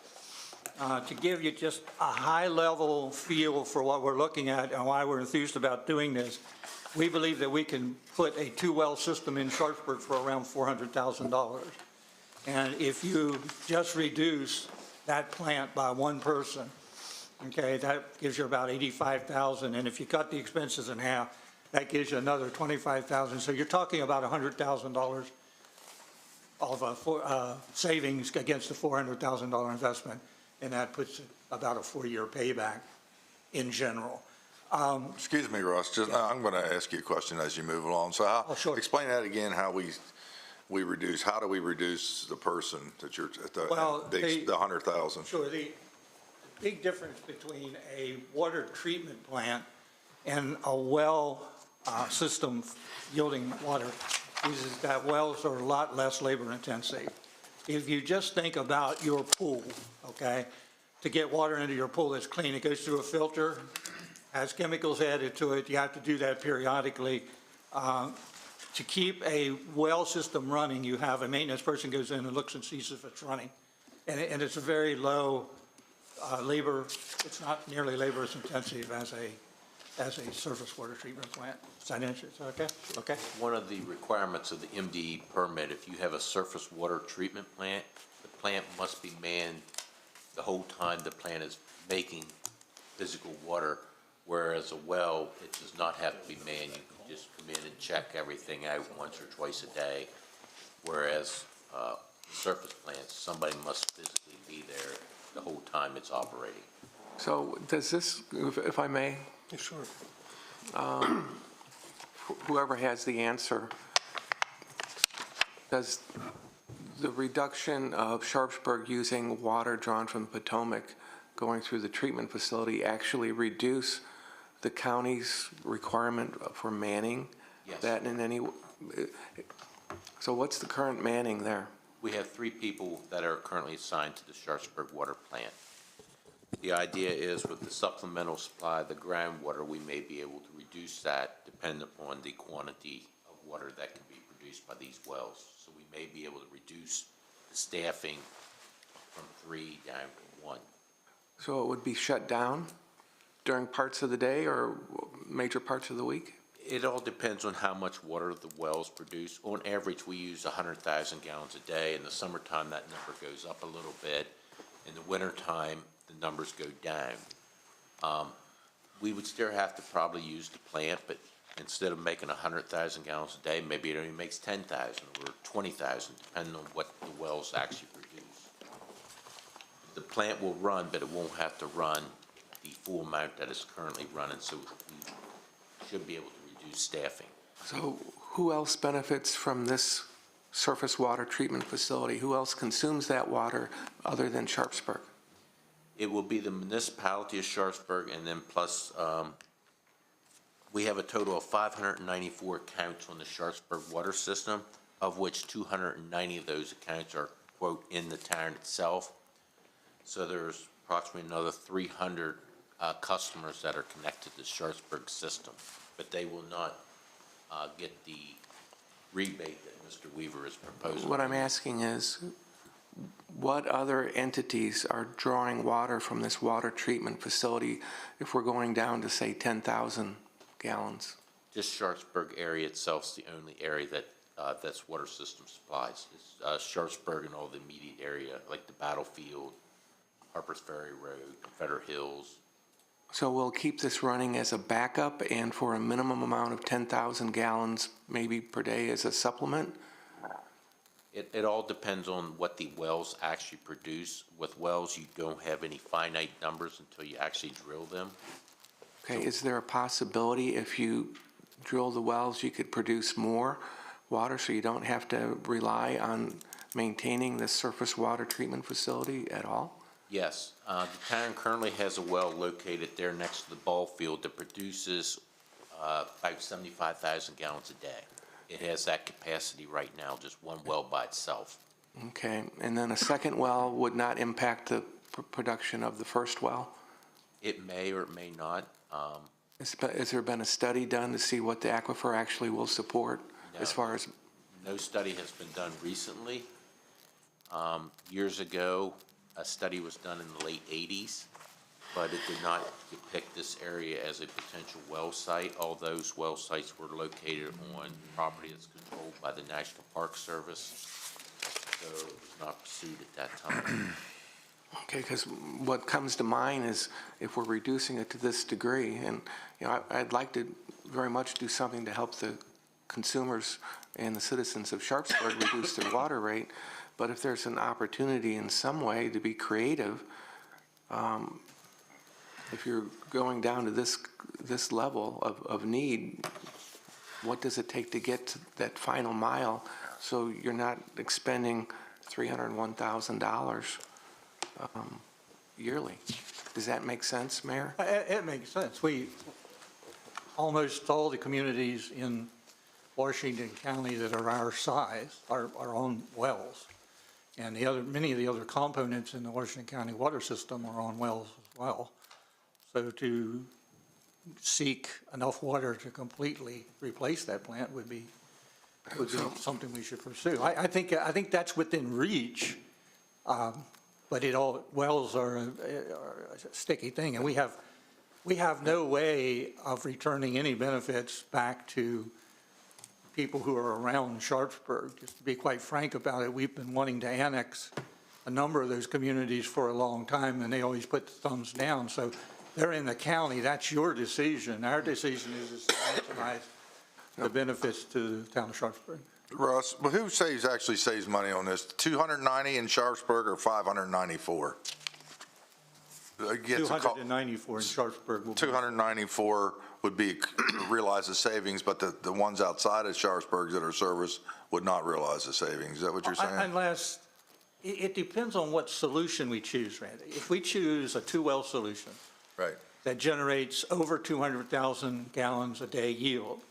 Speaker 13: To give you just a high-level feel for what we're looking at and why we're enthused about doing this, we believe that we can put a 2-well system in Sharpsburg for around $400,000. And if you just reduce that plant by one person, Okay, that gives you about 85,000, and if you cut the expenses in half, that gives you another 25,000. So you're talking about $100,000 of savings against the $400,000 investment, and that puts about a 4-year payback in general.
Speaker 4: Excuse me, Russ, I'm going to ask you a question as you move along. So
Speaker 13: sure.
Speaker 4: explain that again, how we reduce, how do we reduce the person that you're,
Speaker 13: Well,
Speaker 4: the 100,000?
Speaker 13: Sure. The big difference between a water treatment plant and a well system yielding water is that wells are a lot less labor intensive. If you just think about your pool, okay, to get water into your pool that's clean, it goes through a filter, has chemicals added to it. You have to do that periodically. To keep a well system running, you have a maintenance person goes in and looks and sees if it's running. And it's a very low labor, it's not nearly labor intensive as a surface water treatment plant. Does that answer it? Okay? Okay.
Speaker 14: One of the requirements of the MDE permit, if you have a surface water treatment plant, the plant must be manned the whole time the plant is making physical water, whereas a well, it does not have to be manned. You can just come in and check everything out once or twice a day, whereas surface plants, somebody must physically be there the whole time it's operating.
Speaker 6: So does this, if I may,
Speaker 1: Sure.
Speaker 6: whoever has the answer, does the reduction of Sharpsburg using water drawn from Potomac going through the treatment facility actually reduce the county's requirement for manning?
Speaker 14: Yes.
Speaker 6: That in any, so what's the current manning there?
Speaker 14: We have 3 people that are currently assigned to the Sharpsburg water plant. The idea is with the supplemental supply of the groundwater, we may be able to reduce that depending upon the quantity of water that can be produced by these wells. So we may be able to reduce the staffing from 3 down to 1.
Speaker 6: So it would be shut down during parts of the day or major parts of the week?
Speaker 14: It all depends on how much water the wells produce. On average, we use 100,000 gallons a day. In the summertime, that number goes up a little bit. In the wintertime, the numbers go down. We would still have to probably use the plant, but instead of making 100,000 gallons a day, maybe it only makes 10,000 or 20,000, depending on what the wells actually produce. The plant will run, but it won't have to run the full amount that it's currently running, so we should be able to reduce staffing.
Speaker 6: So who else benefits from this surface water treatment facility? Who else consumes that water other than Sharpsburg?
Speaker 14: It will be the municipality of Sharpsburg, and then plus, we have a total of 594 accounts on the Sharpsburg water system, of which 290 of those accounts are, quote, in the town itself. So there's approximately another 300 customers that are connected to the Sharpsburg system, but they will not get the rebate that Mr. Weaver is proposing.
Speaker 6: What I'm asking is, what other entities are drawing water from this water treatment facility if we're going down to, say, 10,000 gallons?
Speaker 14: Just Sharpsburg area itself is the only area that that's water system supplies. It's, Sharpsburg and all the immediate area, like the Battlefield, Harpers Ferry Road, Confederate Hills.
Speaker 6: So we'll keep this running as a backup and for a minimum amount of 10,000 gallons maybe per day as a supplement?
Speaker 14: It all depends on what the wells actually produce. With wells, you don't have any finite numbers until you actually drill them.
Speaker 6: Okay, is there a possibility if you drill the wells, you could produce more water so you don't have to rely on maintaining the surface water treatment facility at all?
Speaker 14: Yes, the town currently has a well located there next to the ball field that produces about 75,000 gallons a day. It has that capacity right now, just one well by itself.
Speaker 6: Okay, and then a second well would not impact the production of the first well?
Speaker 14: It may or it may not.
Speaker 6: Has there been a study done to see what the aquifer actually will support as far as?
Speaker 14: No study has been done recently. Years ago, a study was done in the late 80s, but it did not depict this area as a potential well site. All those well sites were located on property that's controlled by the National Park Service, so it was not pursued at that time.
Speaker 6: Okay, because what comes to mind is if we're reducing it to this degree, and, I'd like to very much do something to help the consumers and the citizens of Sharpsburg reduce their water rate, but if there's an opportunity in some way to be creative, if you're going down to this level of need, what does it take to get to that final mile so you're not expending $301,000 yearly? Does that make sense, Mayor?
Speaker 13: It makes sense. We, almost all the communities in Washington County that are our size are on wells. And many of the other components in the Washington County water system are on wells as well. So to seek enough water to completely replace that plant would be something we should pursue. I think that's within reach, but wells are a sticky thing, and we have no way of returning any benefits back to people who are around Sharpsburg. Just to be quite frank about it, we've been wanting to annex a number of those communities for a long time, and they always put the thumbs down. So they're in the county. That's your decision. Our decision is to maximize the benefits to the town of Sharpsburg.
Speaker 4: Russ, but who actually saves money on this? 290 in Sharpsburg or 594?
Speaker 13: 294 in Sharpsburg.
Speaker 4: 294 would be realize the savings, but the ones outside of Sharpsburg that are serviced would not realize the savings. Is that what you're saying?
Speaker 13: Unless, it depends on what solution we choose, Randy. If we choose a two-well solution,
Speaker 4: right,
Speaker 13: that generates over 200,000 gallons a day yield,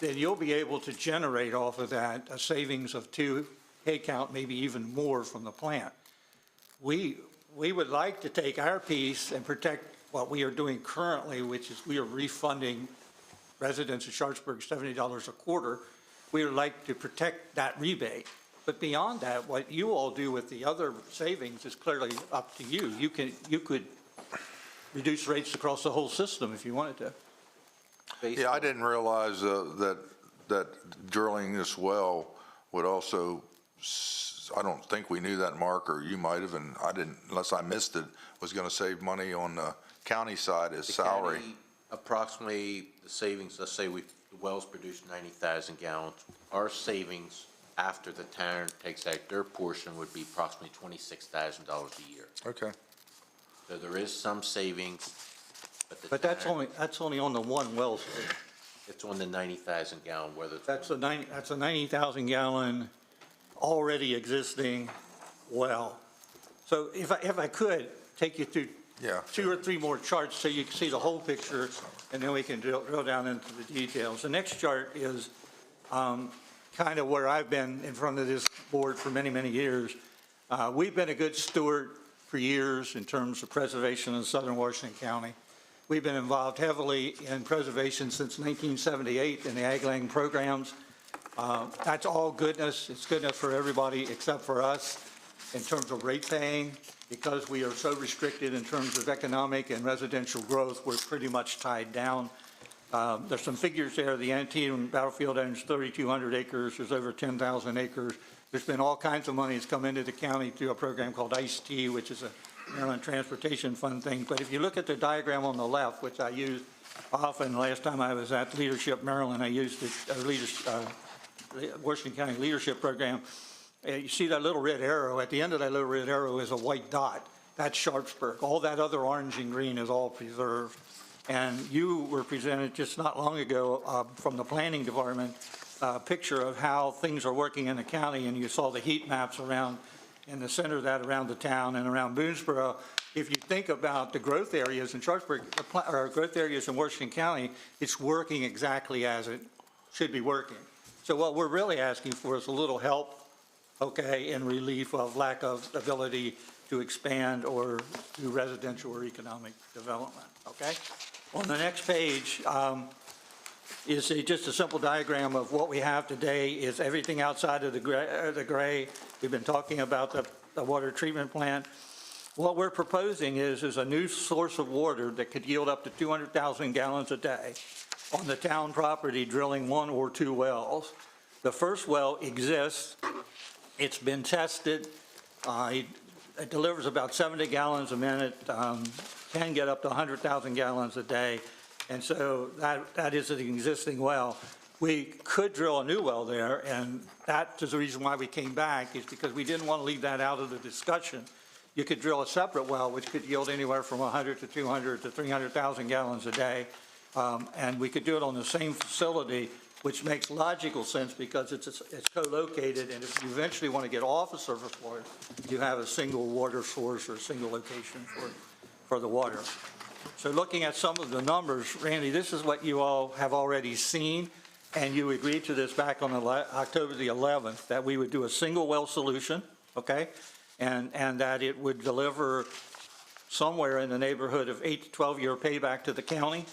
Speaker 13: then you'll be able to generate off of that a savings of 2 head count, maybe even more from the plant. We would like to take our piece and protect what we are doing currently, which is we are refunding residents of Sharpsburg $70 a quarter. We would like to protect that rebate. But beyond that, what you all do with the other savings is clearly up to you. You could reduce rates across the whole system if you wanted to.
Speaker 4: Yeah, I didn't realize that drilling this well would also, I don't think we knew that, Mark, or you might have, and I didn't, unless I missed it, was going to save money on the county side as salary.
Speaker 14: County, approximately the savings, let's say the wells produce 90,000 gallons. Our savings after the town takes out their portion would be approximately $26,000 a year.
Speaker 4: Okay.
Speaker 14: So there is some savings,
Speaker 13: but that's only on the one well station.
Speaker 14: It's on the 90,000 gallon, whether it's.
Speaker 13: That's a 90,000 gallon already existing well. So if I could take you through 2 or 3 more charts so you can see the whole picture, and then we can drill down into the details. The next chart is kind of where I've been in front of this board for many, many years. We've been a good steward for years in terms of preservation in southern Washington County. We've been involved heavily in preservation since 1978 in the ag land programs. That's all goodness. It's goodness for everybody except for us in terms of rate paying. Because we are so restricted in terms of economic and residential growth, we're pretty much tied down. There's some figures there. The Antietam Battlefield owns 3,200 acres. There's over 10,000 acres. There's been all kinds of money that's come into the county through a program called ICE-T, which is a Maryland Transportation Fund thing. But if you look at the diagram on the left, which I used often last time I was at Leadership Maryland, I used the Washington County Leadership Program. You see that little red arrow. At the end of that little red arrow is a white dot. That's Sharpsburg. All that other orange and green is all preserved. And you were presented just not long ago from the planning department a picture of how things are working in the county, and you saw the heat maps around in the center of that around the town and around Boonesboro. If you think about the growth areas in Sharpsburg, or growth areas in Washington County, it's working exactly as it should be working. So what we're really asking for is a little help, okay, in relief of lack of ability to expand or do residential or economic development, okay? On the next page is just a simple diagram of what we have today is everything outside of the gray. We've been talking about the water treatment plant. What we're proposing is a new source of water that could yield up to 200,000 gallons a day on the town property, drilling 1 or 2 wells. The first well exists. It's been tested. it delivers about 70 gallons a minute, can get up to 100,000 gallons a day. And so that is an existing well. We could drill a new well there, and that is the reason why we came back, is because we didn't want to leave that out of the discussion. You could drill a separate well, which could yield anywhere from 100 to 200 to 300,000 gallons a day. And we could do it on the same facility, which makes logical sense because it's co-located, and if you eventually want to get off of surface water, you have a single water source or a single location for the water. So looking at some of the numbers, Randy, this is what you all have already seen, and you agreed to this back on October the 11th, that we would do a single well solution, okay? And that it would deliver somewhere in the neighborhood of 8 to 12 year payback to the county,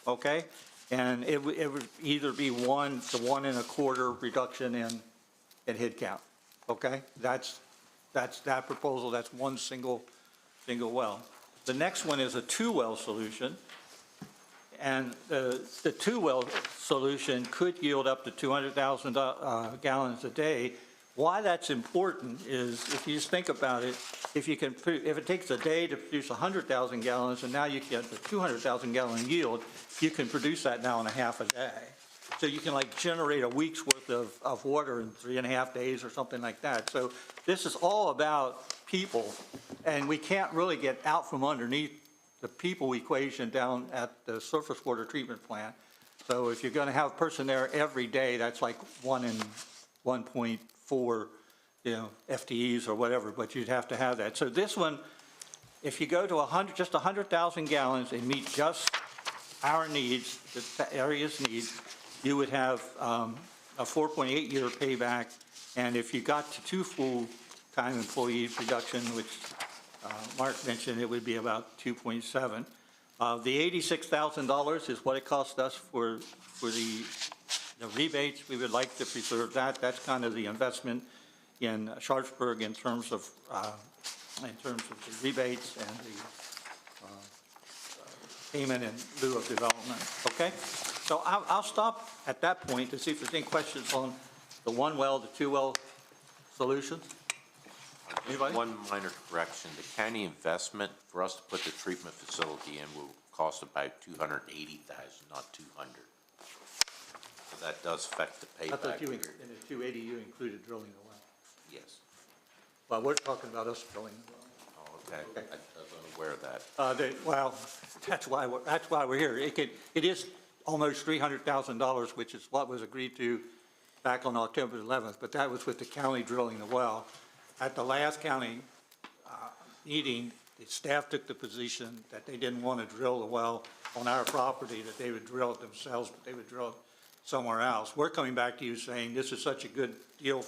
Speaker 13: okay? And it would either be 1 to 1 1/4 reduction in head count, okay? That's that proposal. That's one single well. The next one is a 2-well solution, and the 2-well solution could yield up to 200,000 gallons a day. Why that's important is, if you just think about it, if it takes a day to produce 100,000 gallons, and now you get the 200,000 gallon yield, you can produce that now in a half a day. So you can like generate a week's worth of water in 3.5 days or something like that. So this is all about people, and we can't really get out from underneath the people equation down at the surface water treatment plant. So if you're going to have a person there every day, that's like 1 in 1.4, FTEs or whatever, but you'd have to have that. So this one, if you go to just 100,000 gallons and meet just our needs, the area's needs, you would have a 4.8 year payback. And if you got to 2 full-time employee production, which Mark mentioned, it would be about 2.7. The $86,000 is what it cost us for the rebates. We would like to preserve that. That's kind of the investment in Sharpsburg in terms of the rebates and the payment in lieu of development. Okay, so I'll stop at that point to see if there's any questions on the 1 well, the 2 well solutions. Anybody?
Speaker 14: One minor correction, the county investment for us to put the treatment facility in will cost about $280,000, not 200. So that does affect the payback.
Speaker 13: I thought in
Speaker 14: period.
Speaker 13: the 280 you included drilling the well.
Speaker 14: Yes.
Speaker 13: Well, we're talking about us drilling the well.
Speaker 14: Oh, okay. I wasn't aware of that.
Speaker 13: Well, that's why we're here. It is almost $300,000, which is what was agreed to back on October 11th, but that was with the county drilling the well. At the last county meeting, the staff took the position that they didn't want to drill the well on our property, that they would drill it themselves, but they would drill it somewhere else. We're coming back to you saying this is such a good deal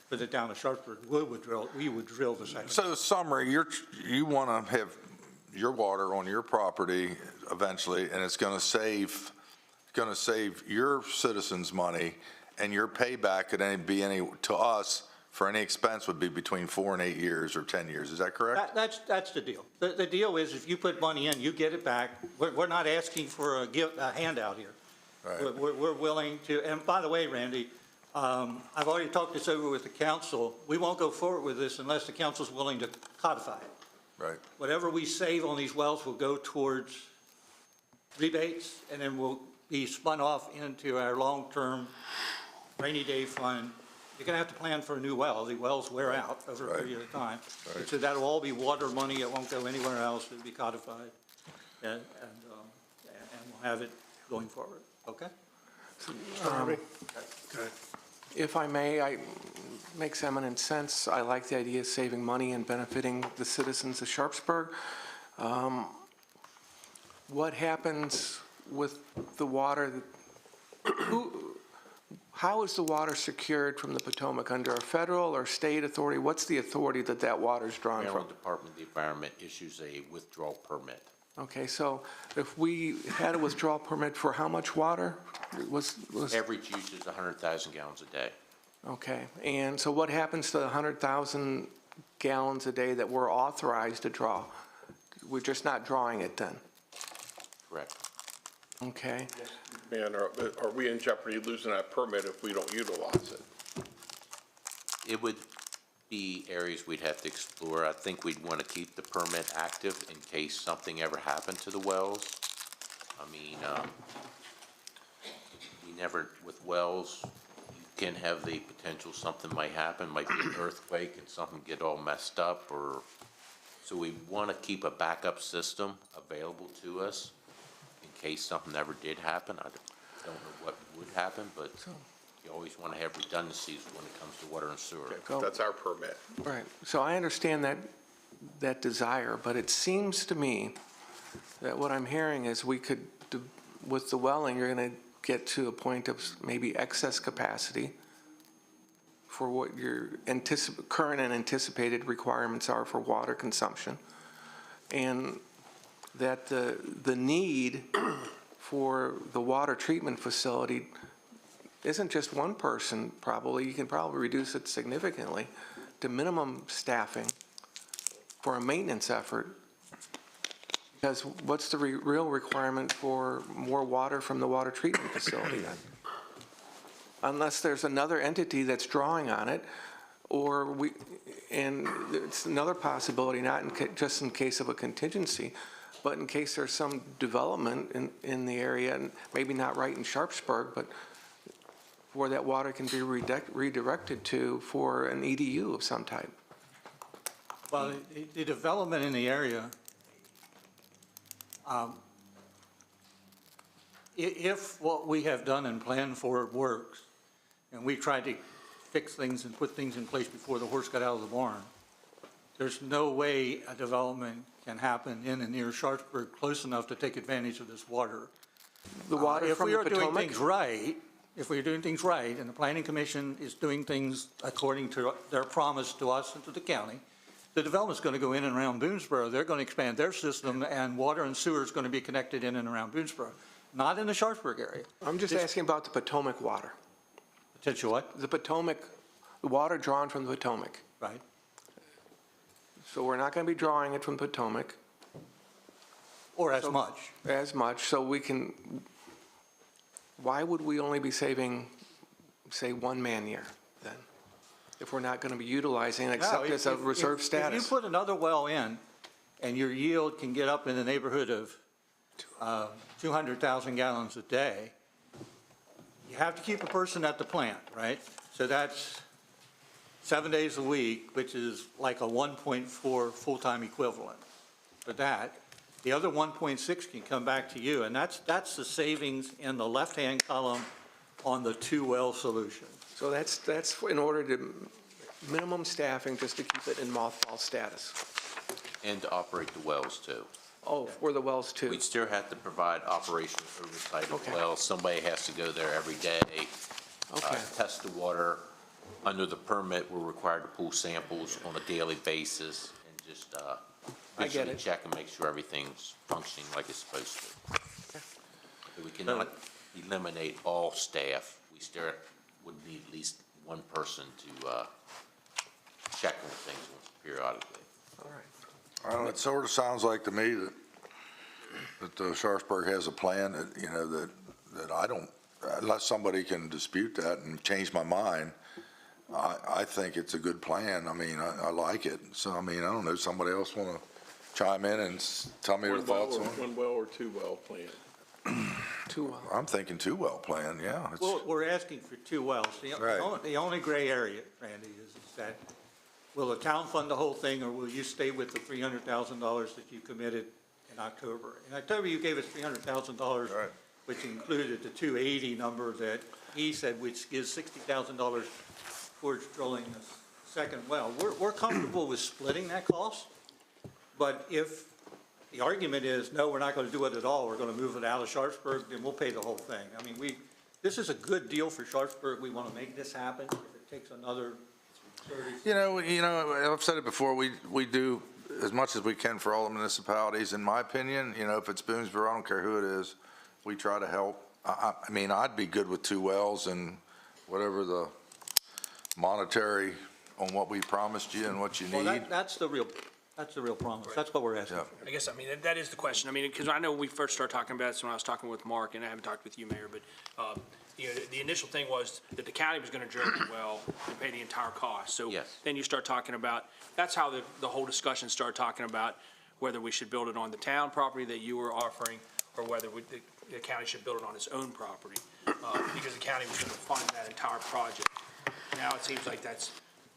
Speaker 13: for the town of Sharpsburg, we would drill the second.
Speaker 4: So summary, you want to have your water on your property eventually, and it's going to save your citizens money, and your payback could be any to us for any expense would be between 4 and 8 years or 10 years. Is that correct?
Speaker 13: That's the deal. The deal is if you put money in, you get it back. We're not asking for a handout here.
Speaker 4: Right.
Speaker 13: We're willing to, and by the way, Randy, I've already talked this over with the council. We won't go forward with this unless the council's willing to codify it.
Speaker 4: Right.
Speaker 13: Whatever we save on these wells will go towards rebates, and then will be spun off into our long-term rainy day fund. You're going to have to plan for a new well. The wells wear out over a period of time.
Speaker 4: Right.
Speaker 13: So that'll all be water money. It won't go anywhere else. It'll be codified. And we'll have it going forward. Okay?
Speaker 6: If I may, makes eminent sense. I like the idea of saving money and benefiting the citizens of Sharpsburg. What happens with the water? How is the water secured from the Potomac? Under a federal or state authority? What's the authority that water's drawn from?
Speaker 14: Maryland Department of the Environment issues a withdrawal permit.
Speaker 6: Okay, so if we had a withdrawal permit for how much water?
Speaker 14: Average use is 100,000 gallons a day.
Speaker 6: Okay, and so what happens to the 100,000 gallons a day that we're authorized to draw? We're just not drawing it then?
Speaker 14: Correct.
Speaker 6: Okay.
Speaker 2: Man, are we in jeopardy of losing that permit if we don't utilize it?
Speaker 14: It would, be areas we'd have to explore. I think we'd want to keep the permit active in case something ever happened to the wells. I mean, you never, with wells, you can have the potential something might happen, might be an earthquake and something get all messed up, or, so we want to keep a backup system available to us in case something ever did happen. I don't know what would happen, but you always want to have redundancies when it comes to water and sewer.
Speaker 2: That's our permit.
Speaker 6: Right, so I understand that desire, but it seems to me that what I'm hearing is we could, with the welling, you're gonna get to a point of maybe excess capacity for what your current and anticipated requirements are for water consumption, and that the need for the water treatment facility isn't just one person, probably. You can probably reduce it significantly to minimum staffing for a maintenance effort. Because what's the real requirement for more water from the water treatment facility then? Unless there's another entity that's drawing on it, or and it's another possibility, not just in case of a contingency, but in case there's some development in the area, and maybe not right in Sharpsburg, but where that water can be redirected to for an EDU of some type.
Speaker 13: Well, the development in the area, if what we have done and planned for works, and we tried to fix things and put things in place before the horse got out of the barn, there's no way a development can happen in and near Sharpsburg close enough to take advantage of this water.
Speaker 6: The water from the Potomac?
Speaker 13: If we are doing things right, and the Planning Commission is doing things according to their promise to us and to the county, the development's going to go in and around Boonesboro. They're going to expand their system, and water and sewer is going to be connected in and around Boonesboro, not in the Sharpsburg area.
Speaker 6: I'm just asking about the Potomac water.
Speaker 13: Potential what?
Speaker 6: The Potomac, the water drawn from the Potomac.
Speaker 13: Right.
Speaker 6: So we're not going to be drawing it from Potomac.
Speaker 13: Or as much.
Speaker 6: As much, so we can, why would we only be saving, say, one man-year then? If we're not going to be utilizing it except as a reserve status?
Speaker 13: If you put another well in, and your yield can get up in the neighborhood of 200,000 gallons a day, you have to keep a person at the plant, right? So that's 7 days a week, which is like a 1.4 full-time equivalent for that. The other 1.6 can come back to you, and that's the savings in the left-hand column on the two-well solution.
Speaker 6: So that's in order to minimum staffing just to keep it in mothball status.
Speaker 14: And to operate the wells too.
Speaker 6: Oh, for the wells too.
Speaker 14: We'd still have to provide operational oversight of
Speaker 6: Okay.
Speaker 14: wells. Somebody has to go there every day,
Speaker 6: Okay.
Speaker 14: test the water. Under the permit, we're required to pull samples on a daily basis and just
Speaker 6: I get
Speaker 14: visually
Speaker 6: it.
Speaker 14: check and make sure everything's functioning like it's supposed to. So we cannot eliminate all staff. We still would need at least one person to check on things periodically.
Speaker 6: All right.
Speaker 4: I don't know, it sort of sounds like to me that Sharpsburg has a plan that, you know, that I don't, unless somebody can dispute that and change my mind, I think it's a good plan. I mean, I like it. So, I mean, I don't know, somebody else want to chime in and tell me their thoughts on it?
Speaker 2: One well or two well plan?
Speaker 6: Two well.
Speaker 4: I'm thinking two well plan, yeah. It's-
Speaker 13: Well, we're asking for two wells.
Speaker 4: Right.
Speaker 13: The only gray area, Randy, is that, will the town fund the whole thing, or will you stay with the $300,000 that you committed in October? In October, you gave us $300,000,
Speaker 4: Right.
Speaker 13: which included the 280 number that he said, which gives $60,000 towards drilling the second well. We're comfortable with splitting that cost, but if the argument is, no, we're not going to do it at all, we're going to move it out of Sharpsburg, then we'll pay the whole thing. I mean, this is a good deal for Sharpsburg. We want to make this happen. If it takes another 30.
Speaker 4: You know, I've said it before, we do as much as we can for all the municipalities. In my opinion, you know, if it's Boonesboro, I don't care who it is, we try to help. I mean, I'd be good with two wells and whatever the monetary on what we promised you and what you
Speaker 13: Well,
Speaker 4: need.
Speaker 13: that's the real promise. That's what we're asking
Speaker 4: Yeah.
Speaker 13: for.
Speaker 7: I guess, I mean, that is the question. I mean, because I know when we first started talking about this when I was talking with Mark, and I haven't talked with you, Mayor, but the initial thing was that the county was gonna drill the well and pay the entire cost. So
Speaker 14: Yes.
Speaker 7: then you start talking about, that's how the whole discussion started talking about whether we should build it on the town property that you were offering, or whether the county should build it on its own property, because the county was gonna fund that entire project. Now it seems like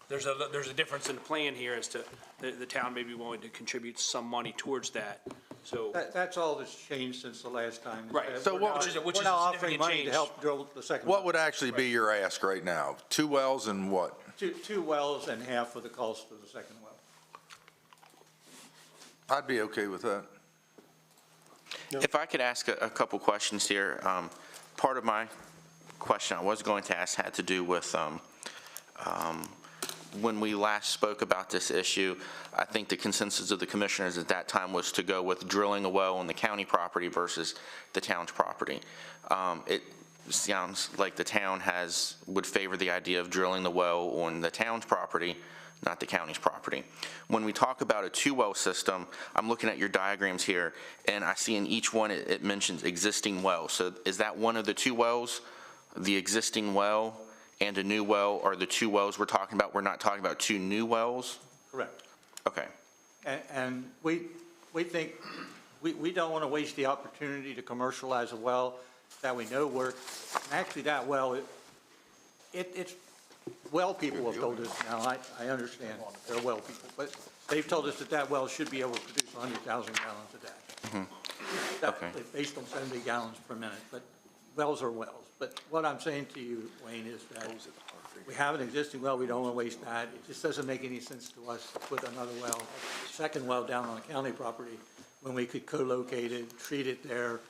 Speaker 7: there's a difference in the plan here as to the town may be willing to contribute some money towards that, so.
Speaker 13: That's all that's changed since the last time.
Speaker 7: Right.
Speaker 4: So what
Speaker 7: Which is a
Speaker 13: We're now offering
Speaker 7: significant
Speaker 13: money
Speaker 7: change.
Speaker 13: to help drill the second
Speaker 4: What
Speaker 13: well.
Speaker 4: would actually be your ask right now? 2 wells and what?
Speaker 13: Two wells and half of the cost of the second well.
Speaker 4: I'd be okay with that.
Speaker 5: If I could ask a couple questions here. Part of my question I was going to ask had to do with when we last spoke about this issue, I think the consensus of the commissioners at that time was to go with drilling a well on the county property versus the town's property. It sounds like the town would favor the idea of drilling the well on the town's property, not the county's property. When we talk about a 2-well system, I'm looking at your diagrams here, and I see in each one it mentions existing wells. So is that one of the 2 wells, the existing well, and a new well, or the 2 wells we're talking about? We're not talking about 2 new wells?
Speaker 13: Correct.
Speaker 5: Okay.
Speaker 13: And we think, we don't want to waste the opportunity to commercialize a well that we know works. And actually, that well, it's, well people have told us now, I understand, they're well people, but they've told us that well should be able to produce 100,000 gallons a day.
Speaker 5: Okay.
Speaker 13: Based on 70 gallons per minute, but wells are wells. But what I'm saying to you, Wayne, is that we have an existing well, we don't want to waste that. It just doesn't make any sense to us to put another well, second well down on the county property when we could co-locate it, treat it there,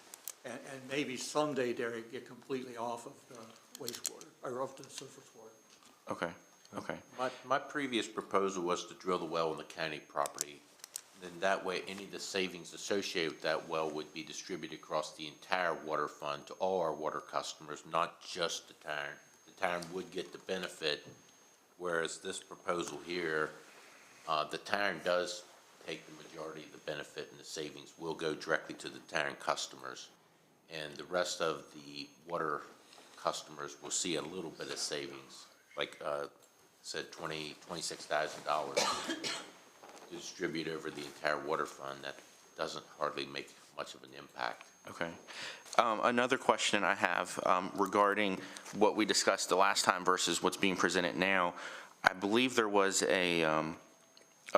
Speaker 13: and maybe someday, Derek, get completely off of the wastewater, or off the surface water.
Speaker 5: Okay. Okay.
Speaker 14: My previous proposal was to drill the well on the county property. Then that way, any of the savings associated with that well would be distributed across the entire water fund to all our water customers, not just the town. The town would get the benefit, whereas this proposal here, the town does take the majority of the benefit, and the savings will go directly to the town customers. And the rest of the water customers will see a little bit of savings, like said $26,000 to distribute over the entire water fund. That doesn't hardly make much of an impact.
Speaker 5: Okay. Another question I have regarding what we discussed the last time versus what's being presented now. I believe there was a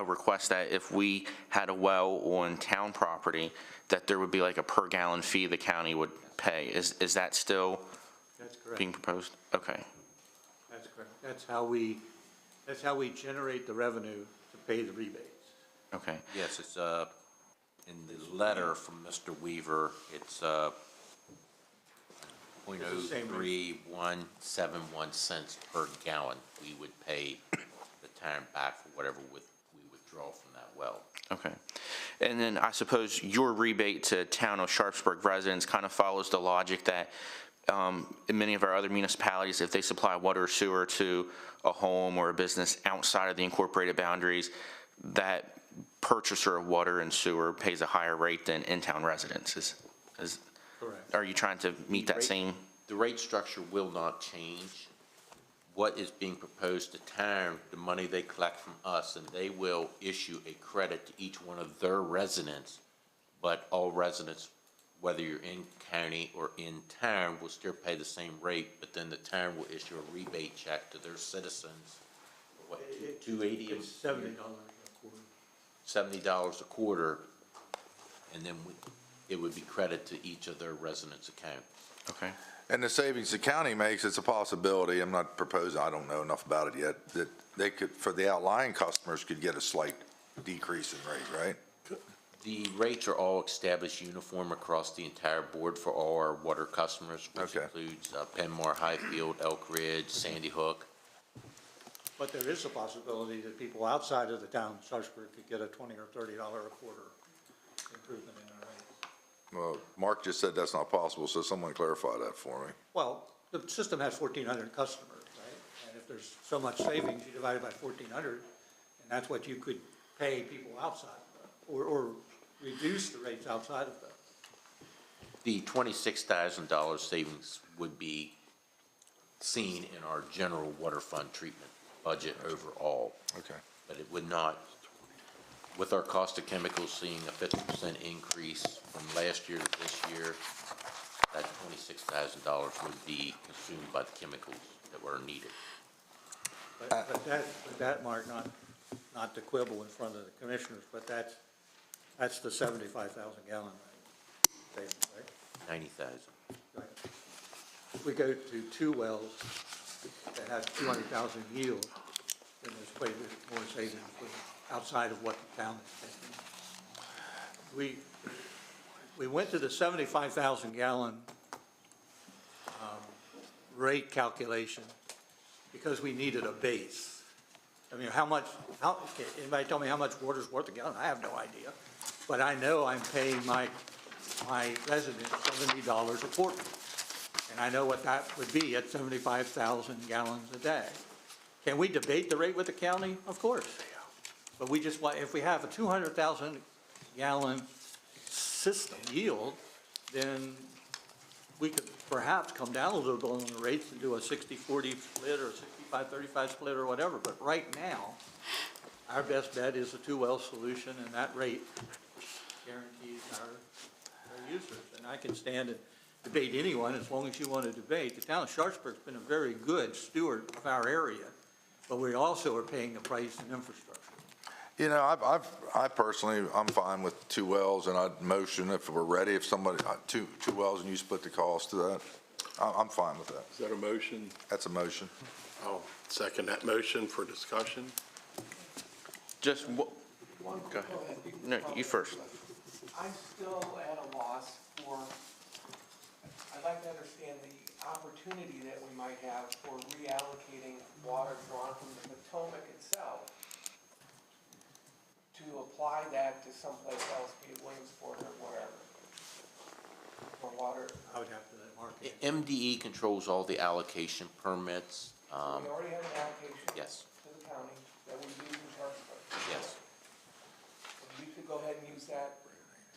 Speaker 5: request that if we had a well on town property, that there would be like a per gallon fee the county would pay. Is that still
Speaker 13: That's correct.
Speaker 5: being proposed? Okay.
Speaker 13: That's correct. That's how we generate the revenue to pay the rebates.
Speaker 5: Okay.
Speaker 14: Yes, it's in the letter from Mr. Weaver, it's .03171 per gallon we would pay the town back for whatever we withdraw from that well.
Speaker 5: Okay. And then I suppose your rebate to town of Sharpsburg residents kind of follows the logic that in many of our other municipalities, if they supply water or sewer to a home or a business outside of the incorporated boundaries, that purchaser of water and sewer pays a higher rate than in-town residents.
Speaker 13: Correct.
Speaker 5: Are you trying to meet that same?
Speaker 14: The rate structure will not change. What is being proposed to town, the money they collect from us, and they will issue a credit to each one of their residents, but all residents, whether you're in county or in town, will still pay the same rate, but then the town will issue a rebate check to their citizens. What, $280?
Speaker 13: It's $70 a quarter.
Speaker 14: $70 a quarter, and then it would be credited to each of their residents' account.
Speaker 5: Okay.
Speaker 4: And the savings the county makes, it's a possibility, I'm not proposing, I don't know enough about it yet, that they could, for the outlying customers, could get a slight decrease in rate, right?
Speaker 14: The rates are all established uniform across the entire board for all our water customers, which
Speaker 4: Okay.
Speaker 14: includes Penmore, Highfield, Elk Ridge, Sandy Hook.
Speaker 13: But there is a possibility that people outside of the town of Sharpsburg could get a $20 or $30 a quarter improvement in their rates.
Speaker 4: Well, Mark just said that's not possible, so someone clarify that for me.
Speaker 13: Well, the system has 1,400 customers, right? And if there's so much savings, you divide it by 1,400, and that's what you could pay people outside of that, or reduce the rates outside of that.
Speaker 14: The $26,000 savings would be seen in our general water fund treatment budget overall.
Speaker 4: Okay.
Speaker 14: But it would not, with our cost of chemicals seeing a 50% increase from last year to this year, that $26,000 would be consumed by the chemicals that were needed.
Speaker 13: But that, Mark, not to quibble in front of the commissioners, but that's the 75,000 gallon statement, right?
Speaker 14: 90,000.
Speaker 13: Right. If we go to 2 wells that have 200,000 yield, then there's quite a bit more savings outside of what the town is taking. We went to the 75,000 gallon rate calculation because we needed a base. I mean, anybody tell me how much water's worth a gallon? I have no idea. But I know I'm paying my residents $70 a quart. And I know what that would be at 75,000 gallons a day. Can we debate the rate with the county? Of course. But we just want, if we have a 200,000 gallon system yield, then we could perhaps come down a little bit on the rates and do a 60-40 split or 65-35 split or whatever. But right now, our best bet is a 2-well solution, and that rate guarantees our users. And I can stand and debate anyone as long as you want to debate. The town of Sharpsburg's been a very good steward of our area, but we also are paying the price in infrastructure.
Speaker 4: You know, I personally, I'm fine with 2 wells, and I'd motion if we're ready, if somebody, two wells and you split the cost to that. I'm fine with that.
Speaker 2: Is that a motion?
Speaker 4: That's a motion.
Speaker 2: I'll second that motion for discussion.
Speaker 5: Just, go ahead. No, you first.
Speaker 6: I'm still at a loss for, I'd like to understand the opportunity that we might have for reallocating water drawn from the Potomac itself to apply that to someplace else, be it Williamsport or wherever, for water.
Speaker 13: I would have to let Mark.
Speaker 14: MDE controls all the allocation permits.
Speaker 6: We already have an allocation.
Speaker 14: Yes.
Speaker 6: To the county that we use in Sharpsburg.
Speaker 14: Yes.
Speaker 6: We could go ahead and use that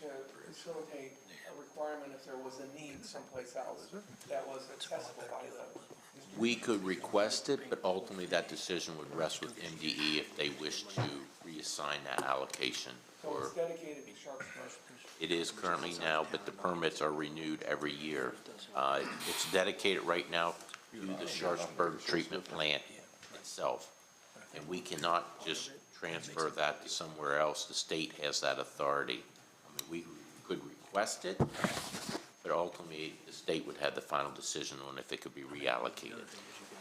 Speaker 6: to facilitate a requirement if there was a need someplace else that was accessible by the.
Speaker 14: We could request it, but ultimately that decision would rest with MDE if they wish to reassign that allocation.
Speaker 6: So it's dedicated to Sharpsburg.
Speaker 14: It is currently now, but the permits are renewed every year. It's dedicated right now to the Sharpsburg treatment plant itself. And we cannot just transfer that to somewhere else. The state has that authority. I mean, we could request it, but ultimately the state would have the final decision on if it could be reallocated.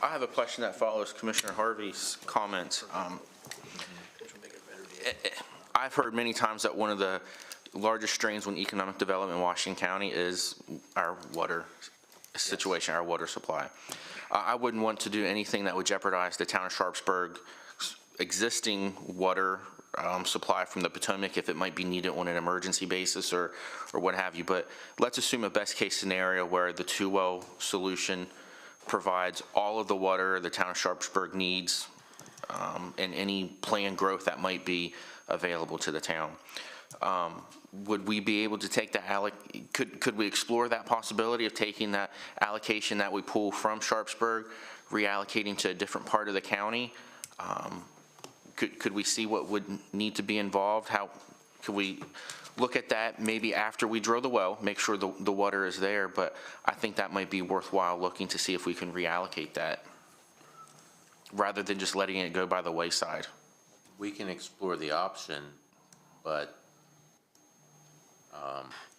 Speaker 5: I have a question that follows Commissioner Harvey's comments. I've heard many times that one of the largest strains on economic development in Washington County is our water situation, our water supply. I wouldn't want to do anything that would jeopardize the town of Sharpsburg's existing water supply from the Potomac if it might be needed on an emergency basis or what have you. But let's assume a best case scenario where the 2-well solution provides all of the water the town of Sharpsburg needs and any planned growth that might be available to the town. Would we be able to take the could we explore that possibility of taking that allocation that we pull from Sharpsburg, reallocating to a different part of the county? Could we see what would need to be involved? How could we look at that maybe after we drill the well, make sure the water is there? But I think that might be worthwhile looking to see if we can reallocate that rather than just letting it go by the wayside.
Speaker 14: We can explore the option, but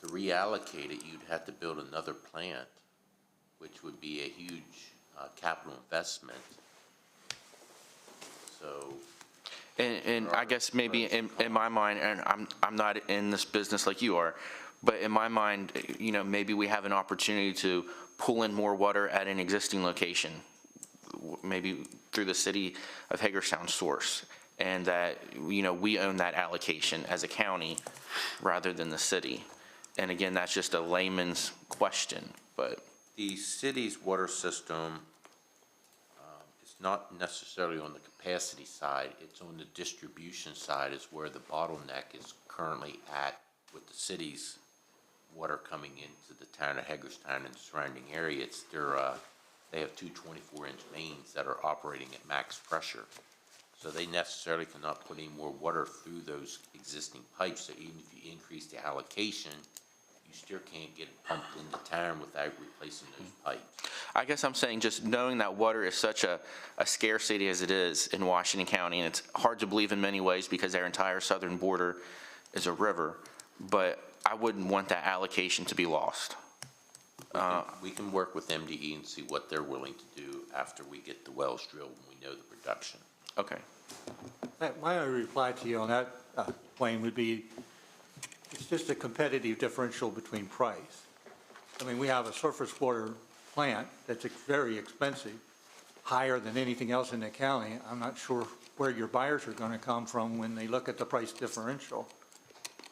Speaker 14: to reallocate it, you'd have to build another plant, which would be a huge capital investment. So.
Speaker 5: And I guess maybe in my mind, and I'm not in this business like you are, but in my mind, you know, maybe we have an opportunity to pull in more water at an existing location, maybe through the city of Hagerstown source, and that, you know, we own that allocation as a county rather than the city. And again, that's just a layman's question, but.
Speaker 14: The city's water system is not necessarily on the capacity side, it's on the distribution side is where the bottleneck is currently at with the city's water coming into the town of Hagerstown and surrounding area. It's their they have two 24-inch mains that are operating at max pressure. So they necessarily cannot put any more water through those existing pipes. So even if you increase the allocation, you still can't get it pumped into town without replacing those pipes.
Speaker 5: I guess I'm saying just knowing that water is such a scarcity as it is in Washington County, and it's hard to believe in many ways because our entire southern border is a river, but I wouldn't want that allocation to be lost.
Speaker 14: We can work with MDE and see what they're willing to do after we get the wells drilled and we know the production.
Speaker 5: Okay.
Speaker 13: My only reply to you on that, Wayne, would be, it's just a competitive differential between price. I mean, we have a surface water plant that's very expensive, higher than anything else in the county. I'm not sure where your buyers are going to come from when they look at the price differential.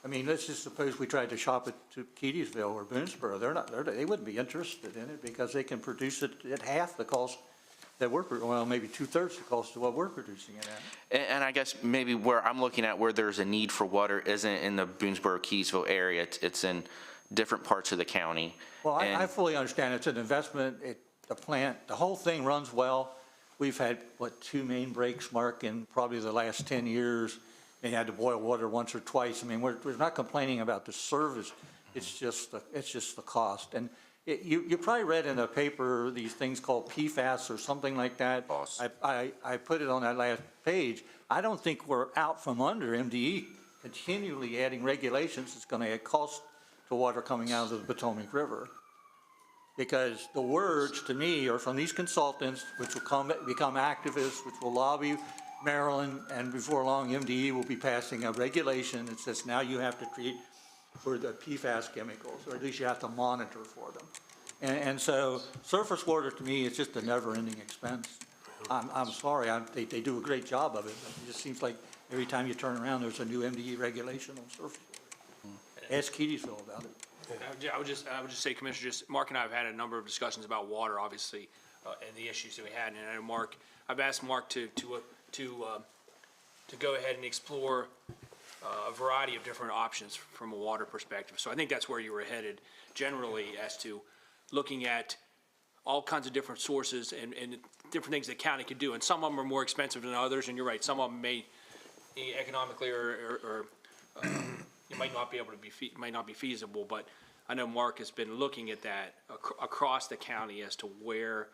Speaker 13: I mean, let's just suppose we tried to shop it to Keedysville or Boonesboro. They wouldn't be interested in it because they can produce it at half the cost that well, maybe 2/3 the cost of what we're producing it at.
Speaker 5: And I guess maybe where I'm looking at where there's a need for water isn't in the Boonesboro-Keysville area. It's in different parts of the county.
Speaker 13: Well, I fully understand. It's an investment. The plant, the whole thing runs well. We've had, 2 main breaks, Mark, in probably the last 10 years. They had to boil water once or twice. I mean, we're not complaining about the service. It's just the cost. And you probably read in the paper these things called PFAS or something like that. I put it on that last page. I don't think we're out from under MDE continually adding regulations. It's going to add cost to water coming out of the Potomac River. Because the words to me are from these consultants, which will become activists, which will lobby Maryland, and before long, MDE will be passing a regulation that says now you have to treat for the PFAS chemicals, or at least you have to monitor for them. And so surface water to me is just a never-ending expense. I'm sorry, they do a great job of it, but it just seems like every time you turn around, there's a new MDE regulation on surface water. Ask Keedysville about it.
Speaker 7: I would just say, Commissioner, Mark and I have had a number of discussions about water, obviously, and the issues that we had. And I know I've asked Mark to go ahead and explore a variety of different options from a water perspective. So I think that's where you were headed generally, as to looking at all kinds of different sources and different things the county could do. And some of them are more expensive than others, and you're right, some of them may economically or you might not be able to might not be feasible. But I know Mark has been looking at that across the county as to where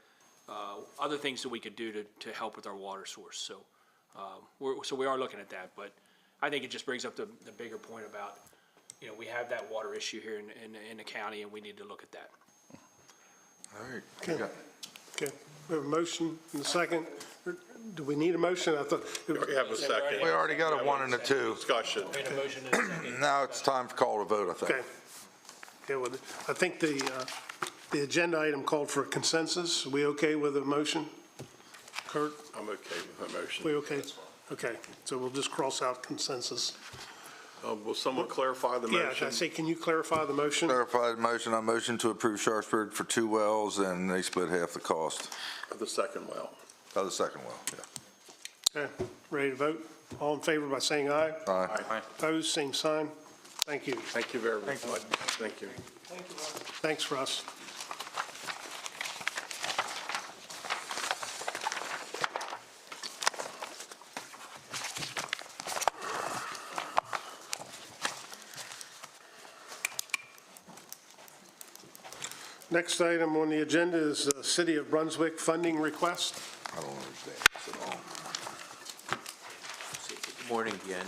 Speaker 7: other things that we could do to help with our water source. So we are looking at that, but I think it just brings up the bigger point about, we have that water issue here in the county, and we need to look at that.
Speaker 4: All right.
Speaker 1: Okay, we have a motion and a second. Do we need a motion? I thought.
Speaker 2: We have a second.
Speaker 4: We already got a 1 and a 2.
Speaker 2: Discussion.
Speaker 7: Made a motion and a second.
Speaker 4: Now it's time to call the vote, I think.
Speaker 1: Okay. Okay, well, I think the agenda item called for a consensus. Are we okay with the motion? Kurt?
Speaker 2: I'm okay with the motion.
Speaker 1: We okay? Okay, so we'll just cross out consensus.
Speaker 2: Will someone clarify the motion?
Speaker 1: Yeah, I say, can you clarify the motion?
Speaker 4: Clarify the motion. I motion to approve Sharpsburg for 2 wells, and they split half the cost.
Speaker 2: Of the second well.
Speaker 4: Of the second well, yeah.
Speaker 1: Okay, ready to vote? All in favor by saying aye?
Speaker 4: Aye.
Speaker 1: Opposed, same sign. Thank you.
Speaker 2: Thank you very much. Thank you.
Speaker 1: Thanks, Russ. Next item on the agenda is the City of Brunswick funding request.
Speaker 4: I don't understand this at all.
Speaker 14: Good morning again.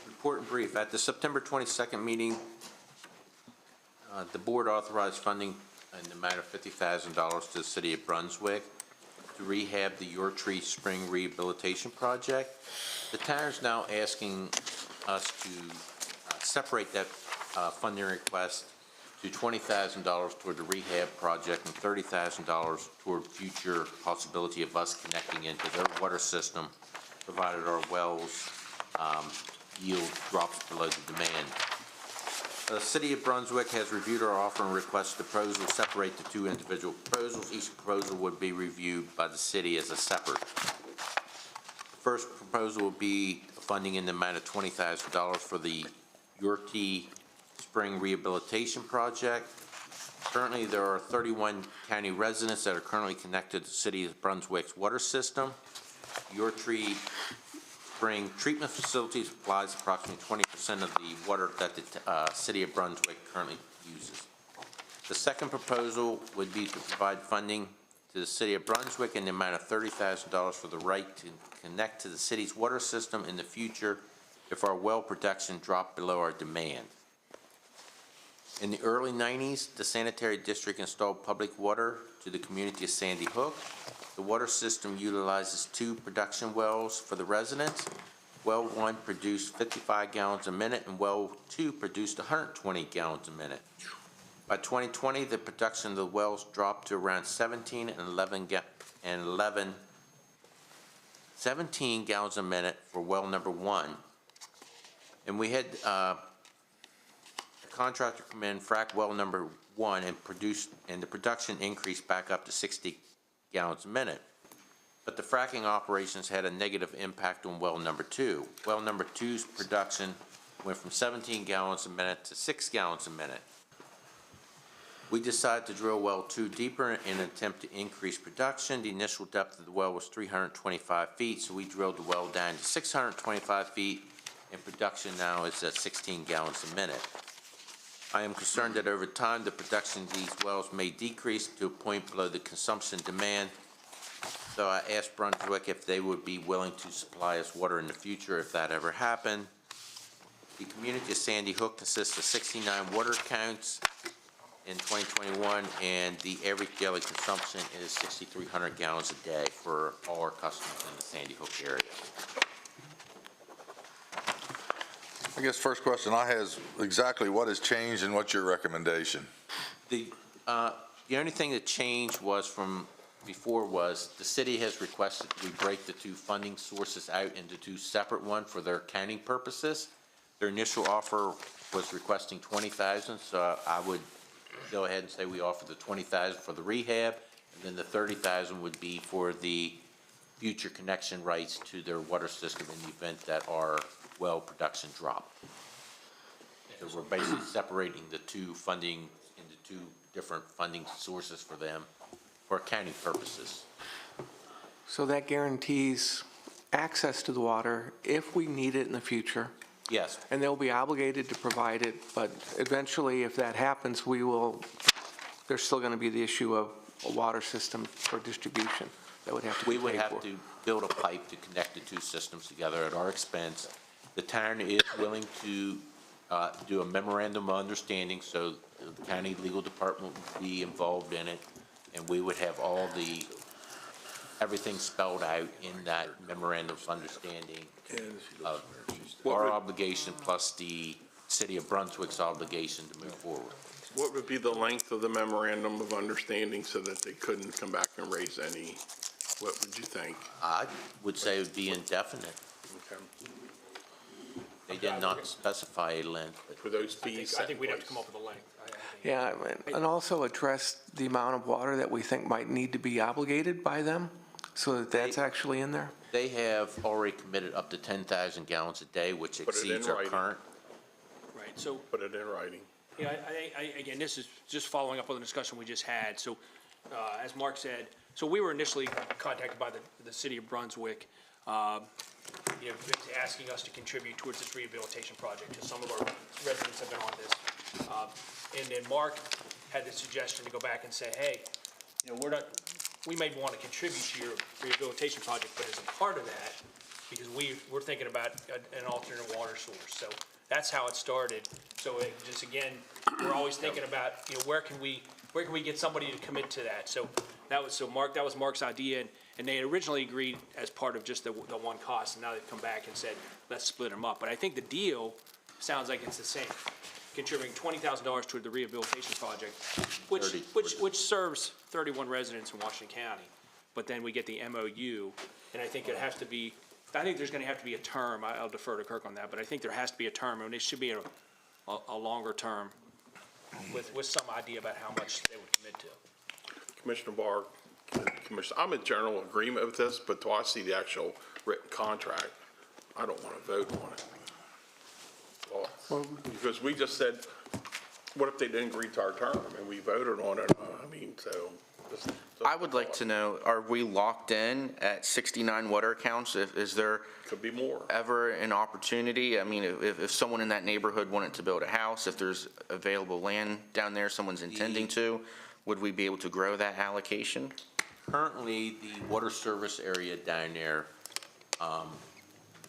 Speaker 14: Report and brief. At the September 22nd meeting, the board authorized funding in the amount of $50,000 to the City of Brunswick to rehab the Yortree Spring Rehabilitation Project. The town is now asking us to separate that funding request to $20,000 toward the rehab project and $30,000 toward future possibility of us connecting into their water system, provided our wells yield drops below the demand. The City of Brunswick has reviewed our offer and requested the proposal separate the 2 individual proposals. Each proposal would be reviewed by the city as a separate. The first proposal would be funding in the amount of $20,000 for the Yortree Spring Rehabilitation Project. Currently, there are 31 county residents that are currently connected to the City of Brunswick's water system. Your Tree Spring Treatment Facility supplies approximately 20% of the water that the City of Brunswick currently uses. The second proposal would be to provide funding to the City of Brunswick in the amount of $30,000 for the right to connect to the city's water system in the future if our well production dropped below our demand. In the early 90s, the sanitary district installed public water to the community of Sandy Hook. The water system utilizes 2 production wells for the residents. Well 1 produced 55 gallons a minute, and well 2 produced 120 gallons a minute. By 2020, the production of the wells dropped to around 17 gallons a minute for well number 1. And we had contractor come in, frack well number 1, and the production increased back up to 60 gallons a minute. But the fracking operations had a negative impact on well number 2. Well number 2's production went from 17 gallons a minute to 6 gallons a minute. We decided to drill well 2 deeper in an attempt to increase production. The initial depth of the well was 325 feet, so we drilled the well down to 625 feet, and production now is at 16 gallons a minute. I am concerned that over time, the production of these wells may decrease to a point below the consumption demand. So I asked Brunswick if they would be willing to supply us water in the future if that ever happened. The community of Sandy Hook consists of 69 water accounts in 2021, and the average daily consumption is 6,300 gallons a day for all our customers in the Sandy Hook area.
Speaker 4: I guess first question I have is exactly what has changed and what's your recommendation?
Speaker 14: The only thing that changed was from before was the city has requested we break the 2 funding sources out into 2 separate ones for their accounting purposes. Their initial offer was requesting $20,000, so I would go ahead and say we offer the $20,000 for the rehab, and then the $30,000 would be for the future connection rights to their water system in the event that our well production drop. So we're basically separating the 2 funding into 2 different funding sources for them for accounting purposes.
Speaker 6: So that guarantees access to the water if we need it in the future.
Speaker 14: Yes.
Speaker 6: And they'll be obligated to provide it, but eventually, if that happens, there's still going to be the issue of a water system for distribution that would have to be paid for.
Speaker 14: We would have to build a pipe to connect the 2 systems together at our expense. The town is willing to do a memorandum of understanding, so the county legal department would be involved in it, and we would have everything spelled out in that memorandum of understanding of our obligation plus the City of Brunswick's obligation to move forward.
Speaker 2: What would be the length of the memorandum of understanding so that they couldn't come back and raise any, what would you think?
Speaker 14: I would say it would be indefinite.
Speaker 2: Okay.
Speaker 14: They did not specify a length.
Speaker 2: For those fees.
Speaker 7: I think we'd have to come up with a length.
Speaker 6: Yeah, and also address the amount of water that we think might need to be obligated by them, so that that's actually in there.
Speaker 14: They have already committed up to 10,000 gallons a day, which exceeds our current.
Speaker 7: Right, so,
Speaker 2: Put it in writing.
Speaker 7: yeah, again, this is just following up on the discussion we just had. So, as Mark said, so we were initially contacted by the City of Brunswick, basically asking us to contribute towards this rehabilitation project, because some of our residents have been on this. And then Mark had the suggestion to go back and say, hey, we may want to contribute to your rehabilitation project, but as a part of that, because we're thinking about an alternate water source. So that's how it started. So it just, again, we're always thinking about, where can we get somebody to commit to that? So that was Mark's idea, and they had originally agreed as part of just the one cost, and now they've come back and said, let's split them up. But I think the deal sounds like it's the same, contributing $20,000 toward the rehabilitation project, which serves 31 residents in Washington County. But then we get the MOU, and I think there's going to have to be a term. I'll defer to Kirk on that, but I think there has to be a term, and it should be a longer term with some idea about how much they would commit to.
Speaker 2: Commissioner Barr, Commissioner, I'm in general agreement with this, but till I see the actual written contract, I don't want to vote on it. Because we just said, What if they didn't agree to our term and we voted on it? I mean, so.
Speaker 5: I would like to know, are we locked in at 69 water accounts? Is there
Speaker 2: Could be more.
Speaker 5: ever an opportunity? I mean, if someone in that neighborhood wanted to build a house, if there's available land down there someone's intending to, would we be able to grow that allocation?
Speaker 14: Currently, the water service area down there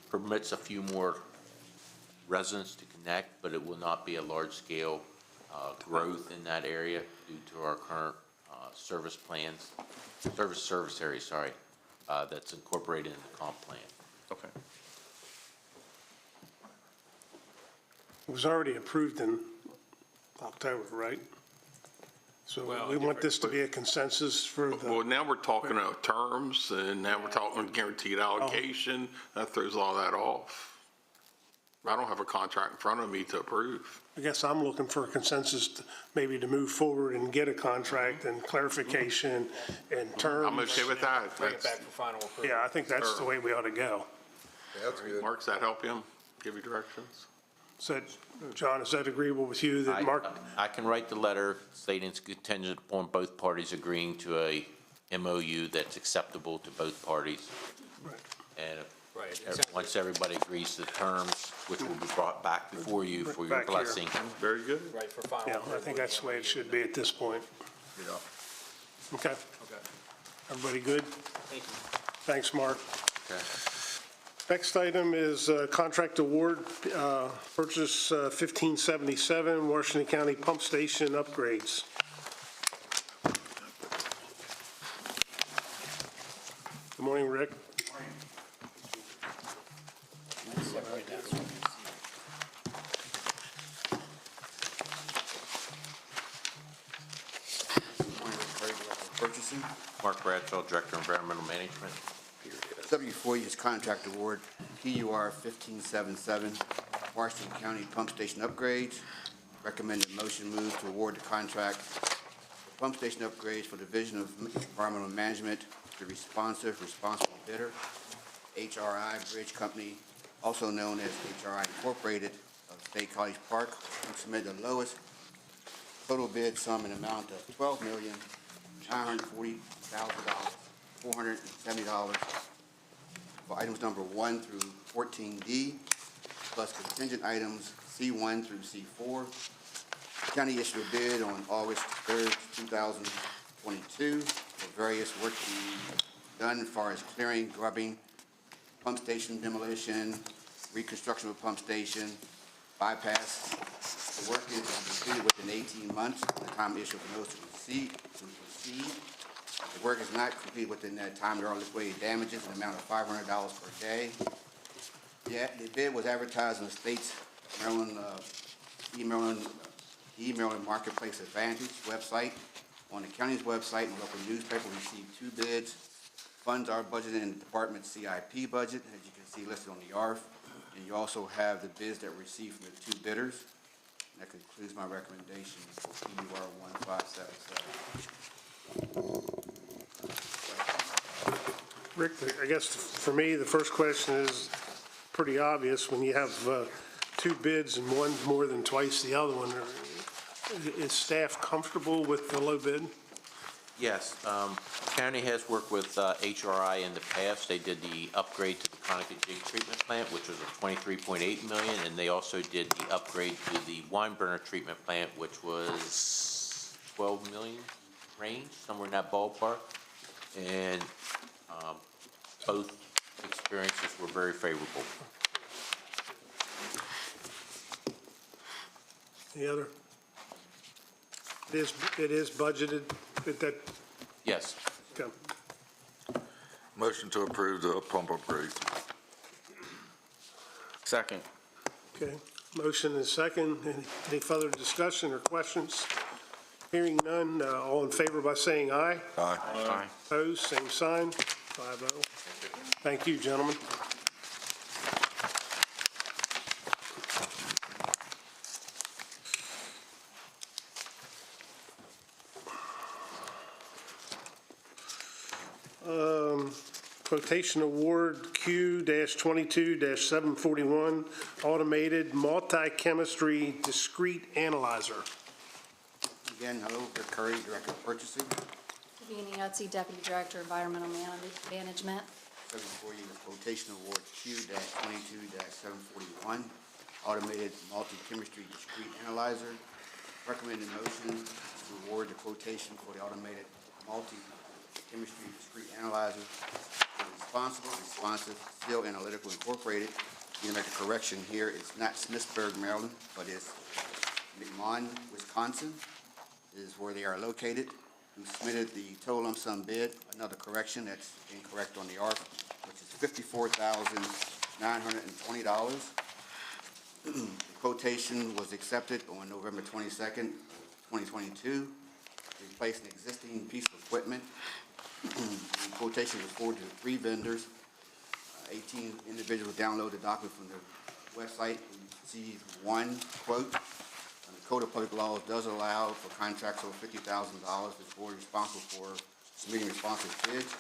Speaker 14: permits a few more residents to connect, but it will not be a large-scale growth in that area due to our current service plans, service area, sorry, that's incorporated in the comp plan.
Speaker 5: Okay.
Speaker 1: It was already approved in October, right? So we want this to be a consensus for the.
Speaker 2: Well, now we're talking about terms, and now we're talking guaranteed allocation. That throws all that off. I don't have a contract in front of me to approve.
Speaker 1: I guess I'm looking for a consensus, maybe to move forward and get a contract and clarification and terms.
Speaker 2: I'm okay with that.
Speaker 7: Bring it back for final approval.
Speaker 1: Yeah, I think that's the way we ought to go.
Speaker 2: Mark, does that help him? Give you directions?
Speaker 1: So, John, is that agreeable with you that Mark?
Speaker 14: I can write the letter stating it's contingent upon both parties agreeing to a MOU that's acceptable to both parties.
Speaker 1: Right.
Speaker 14: And once everybody agrees to the terms, which will be brought back before you for your
Speaker 1: Back here.
Speaker 14: blessing.
Speaker 2: Very good.
Speaker 7: Right, for final
Speaker 1: Yeah,
Speaker 7: approval.
Speaker 1: I think that's the way it should be at this point.
Speaker 2: Yeah.
Speaker 1: Okay.
Speaker 7: Okay.
Speaker 1: Everybody good?
Speaker 7: Thank you.
Speaker 1: Thanks, Mark.
Speaker 14: Okay.
Speaker 1: Next item is contract award, purchase 1577 Washington County Pump Station upgrades. Good morning, Rick.
Speaker 15: Purchasing.
Speaker 14: Mark Bradshaw, Director of Environmental Management.
Speaker 15: W4 is contract award, PUR 1577, Washington County Pump Station upgrades. Recommended motion move to award the contract for pump station upgrades for Division of Environmental Management, the responsible bidder, HRI Bridge Company, also known as HRI Incorporated of State College Park, who submitted the lowest total bid sum in amount of $12,940,470 for items number 1 through 14D, plus contingent items C1 through C4. The county issued a bid on August 3rd, 2022 for various work to be done as far as clearing, grubbing, pump station demolition, reconstruction of a pump station, bypass. The work is completed within 18 months from the time of issue of notice to proceed. The work is not completed within that time. There are liquidated damages in the amount of $500 per day. Yeah, the bid was advertised in the state's Maryland Maryland Marketplace Advantage website, on the county's website, and local newspaper. We received 2 bids. Funds are budgeted in the department's CIP budget, as you can see listed on the ARF. And you also have the bids that were received from the 2 bidders. And that concludes my recommendation for PUR 1577.
Speaker 1: Rick, I guess for me, the first question is pretty obvious. When you have 2 bids and one's more than twice the other one, is staff comfortable with the low bid?
Speaker 14: Yes, county has worked with HRI in the past. They did the upgrade to the Conococheague treatment plant, which was a $23.8 million, and they also did the upgrade to the wine burner treatment plant, which was $12 million range, somewhere in that ballpark. And both experiences were very favorable.
Speaker 1: Any other? It is budgeted at that,
Speaker 14: Yes.
Speaker 1: okay.
Speaker 4: Motion to approve the pump upgrades.
Speaker 5: Second.
Speaker 1: Okay, motion and second. Any further discussion or questions? Hearing none, all in favor by saying aye.
Speaker 4: Aye.
Speaker 5: Aye.
Speaker 1: Opposed, same sign, 5-0. Thank you, gentlemen. Quotation award Q-22-741, automated multi-chemistry discrete analyzer.
Speaker 15: Again, hello, Rick Curry, Director of Purchasing.
Speaker 16: Davina Yahtzee, Deputy Director, Environmental Management.
Speaker 15: Serving for you is quotation award Q-22-741, Automated Multi-Chemistry Discrete Analyzer. Recommended motion to award the quotation for the Automated Multi-Chemistry Discrete Analyzer for Responsive Seal Analytical Incorporated. You can make a correction here. It's not Smithsburg, Maryland, but it's McMahon, Wisconsin is where they are located, who submitted the total lump sum bid. Another correction that's incorrect on the ARC, which is $54,920. The quotation was accepted on November 22nd, 2022, to replace an existing piece of equipment. The quotation was forwarded to 3 vendors. 18 individuals downloaded the document from the website. We see one quote. The Code of Public Laws does allow for contracts over $50,000. This board is responsible for submitting responsive bids.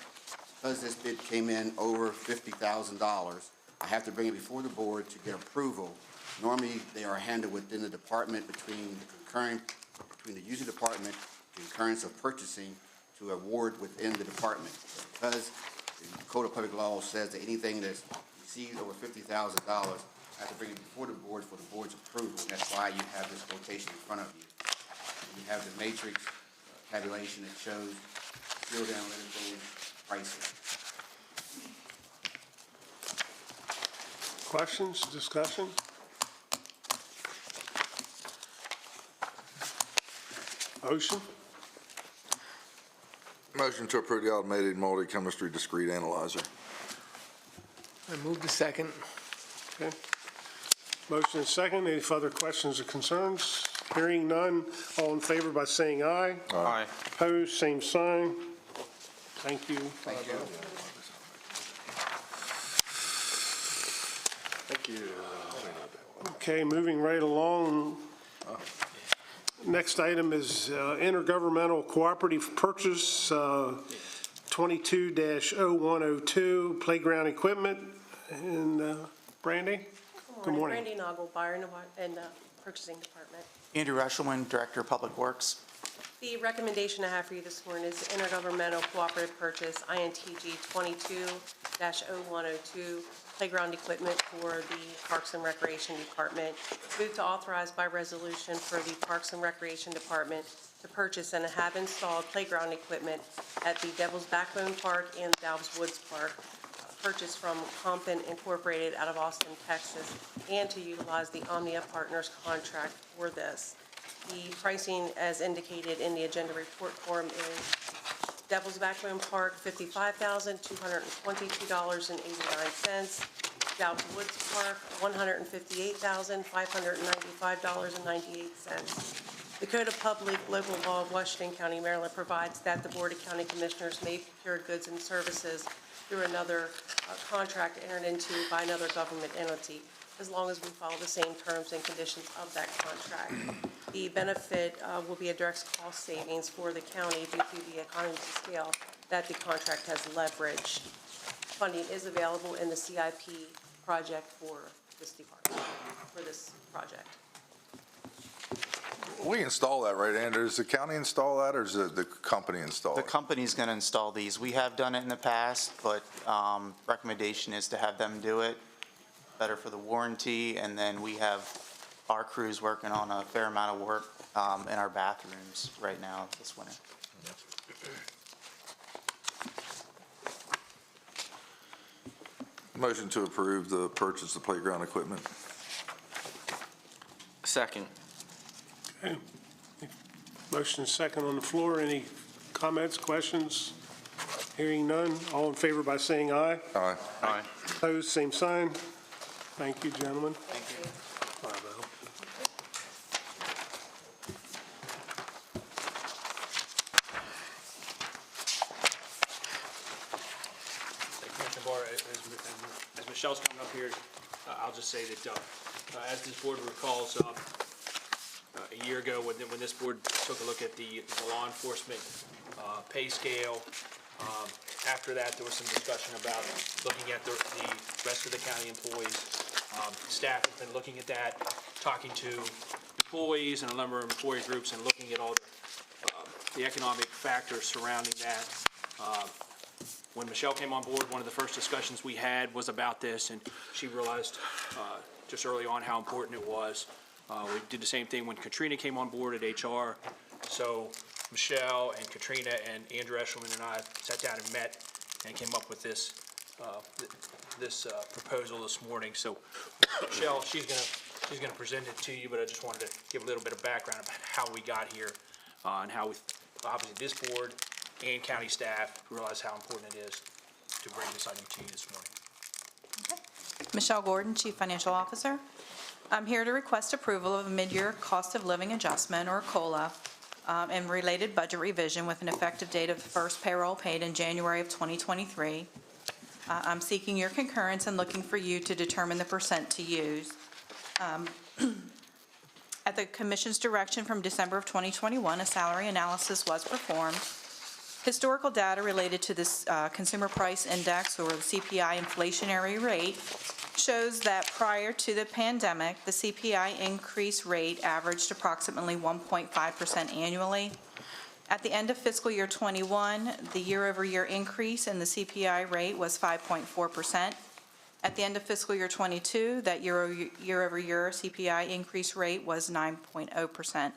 Speaker 15: Because this bid came in over $50,000, I have to bring it before the board to get approval. Normally, they are handled within the department between the user department, the concurrence of purchasing to award within the department. Because the Code of Public Laws says that anything that's exceeds over $50,000, I have to bring it before the board for the board's approval. And that's why you have this quotation in front of you. And you have the matrix tabulation that shows field analytical pricing.
Speaker 1: Questions, discussion? Motion?
Speaker 4: Motion to approve the automated multi-chemistry discrete analyzer.
Speaker 6: I move to second.
Speaker 1: Okay. Motion is second. Any further questions or concerns? Hearing none. All in favor by saying aye.
Speaker 5: Aye.
Speaker 1: Opposed, same sign. Thank you.
Speaker 15: Thank you.
Speaker 1: Thank you. Okay, moving right along. Next item is intergovernmental cooperative purchase 22-0102 playground equipment. And Brandy? Good morning.
Speaker 17: Brandy Nagelbauer in the Purchasing Department.
Speaker 18: Andrew Eshelman, Director of Public Works.
Speaker 17: The recommendation I have for you this morning is intergovernmental cooperative purchase, INTG 22-0102, playground equipment for the Parks and Recreation Department. Move to authorize by resolution for the Parks and Recreation Department to purchase and have installed playground equipment at the Devil's Backbone Park and Dobbs Woods Park, purchased from Compton Incorporated out of Austin, Texas, and to utilize the Omnia Partners contract for this. The pricing, as indicated in the agenda report form, is Devil's Backbone Park, $55,222.89. Dobbs Woods Park, $158,595.98. The Code of Public Local Law of Washington County, Maryland provides that the Board of County Commissioners may procure goods and services through another contract entered into by another government entity, as long as we follow the same terms and conditions of that contract. The benefit will be a direct cost savings for the county due to the economies of scale that the contract has leveraged. Funding is available in the CIP project for this department, for this project.
Speaker 4: We install that, right, Andrew? Does the county install that, or does the company install
Speaker 18: The
Speaker 4: it?
Speaker 18: company's going to install these. We have done it in the past, but recommendation is to have them do it. Better for the warranty, and then we have our crews working on a fair amount of work in our bathrooms right now this winter.
Speaker 4: Motion to approve the purchase of playground equipment.
Speaker 5: Second.
Speaker 1: Okay. Motion is second on the floor. Any comments, questions? Hearing none. All in favor by saying aye.
Speaker 4: Aye.
Speaker 5: Aye.
Speaker 1: Opposed, same sign. Thank you, gentlemen.
Speaker 17: Thank you.
Speaker 7: Commissioner Barr, as Michelle's coming up here, I'll just say that, as this board recalls, a year ago, when this board took a look at the law enforcement pay scale, after that, there was some discussion about looking at the rest of the county employees. Staff has been looking at that, talking to employees and a number of employee groups and looking at all the economic factors surrounding that. When Michelle came on board, one of the first discussions we had was about this, and she realized just early on how important it was. We did the same thing when Katrina came on board at HR. So Michelle and Katrina and Andrew Eshelman and I sat down and met and came up with this proposal this morning. So Michelle, she's gonna present it to you, but I just wanted to give a little bit of background about how we got here and how we, obviously this board and county staff realize how important it is to bring this item to you this morning.
Speaker 19: Michelle Gordon, Chief Financial Officer. I'm here to request approval of a mid-year cost of living adjustment, or COLA, and related budget revision with an effective date of the first payroll paid in January of 2023. I'm seeking your concurrence and looking for you to determine the percent to use. At the Commission's direction from December of 2021, a salary analysis was performed. Historical data related to this Consumer Price Index, or the CPI inflationary rate, shows that prior to the pandemic, the CPI increase rate averaged approximately 1.5% annually. At the end of fiscal year 21, the year-over-year increase in the CPI rate was 5.4%. At the end of fiscal year 22, that year-over-year CPI increase rate was 9.0%.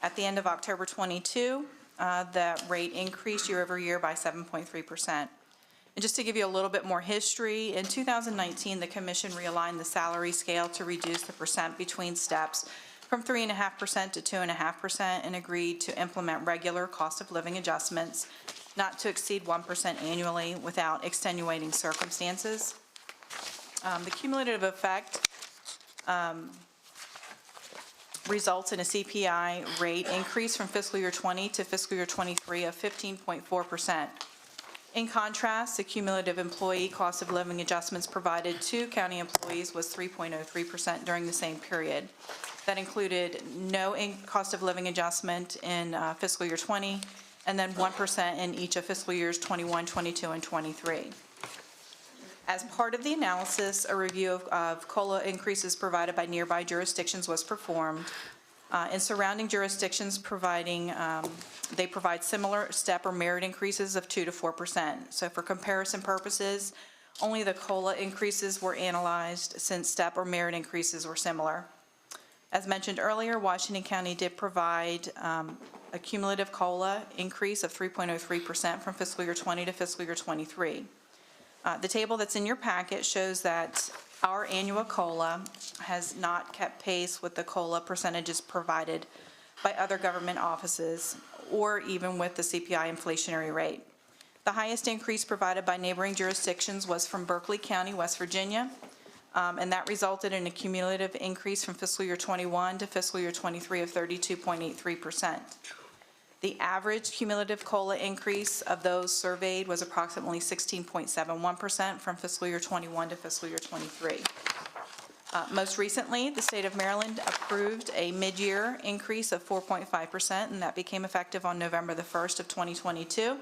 Speaker 19: At the end of October 22, that rate increased year-over-year by 7.3%. And just to give you a little bit more history, in 2019, the Commission realigned the salary scale to reduce the percent between steps from 3.5% to 2.5% and agreed to implement regular cost of living adjustments not to exceed 1% annually without extenuating circumstances. The cumulative effect results in a CPI rate increase from fiscal year 20 to fiscal year 23 of 15.4%. In contrast, the cumulative employee cost of living adjustments provided to county employees was 3.03% during the same period. That included no cost of living adjustment in fiscal year 20, and then 1% in each of fiscal years 21, 22, and 23. As part of the analysis, a review of COLA increases provided by nearby jurisdictions was performed. In surrounding jurisdictions, they provide similar step or merit increases of 2 to 4%. So for comparison purposes, only the COLA increases were analyzed since step or merit increases were similar. As mentioned earlier, Washington County did provide a cumulative COLA increase of 3.03% from fiscal year 20 to fiscal year 23. The table that's in your packet shows that our annual COLA has not kept pace with the COLA percentages provided by other government offices or even with the CPI inflationary rate. The highest increase provided by neighboring jurisdictions was from Berkeley County, West Virginia, and that resulted in a cumulative increase from fiscal year 21 to fiscal year 23 of 32.83%. The average cumulative COLA increase of those surveyed was approximately 16.71% from fiscal year 21 to fiscal year 23. Most recently, the state of Maryland approved a mid-year increase of 4.5%, and that became effective on November the 1st of 2022.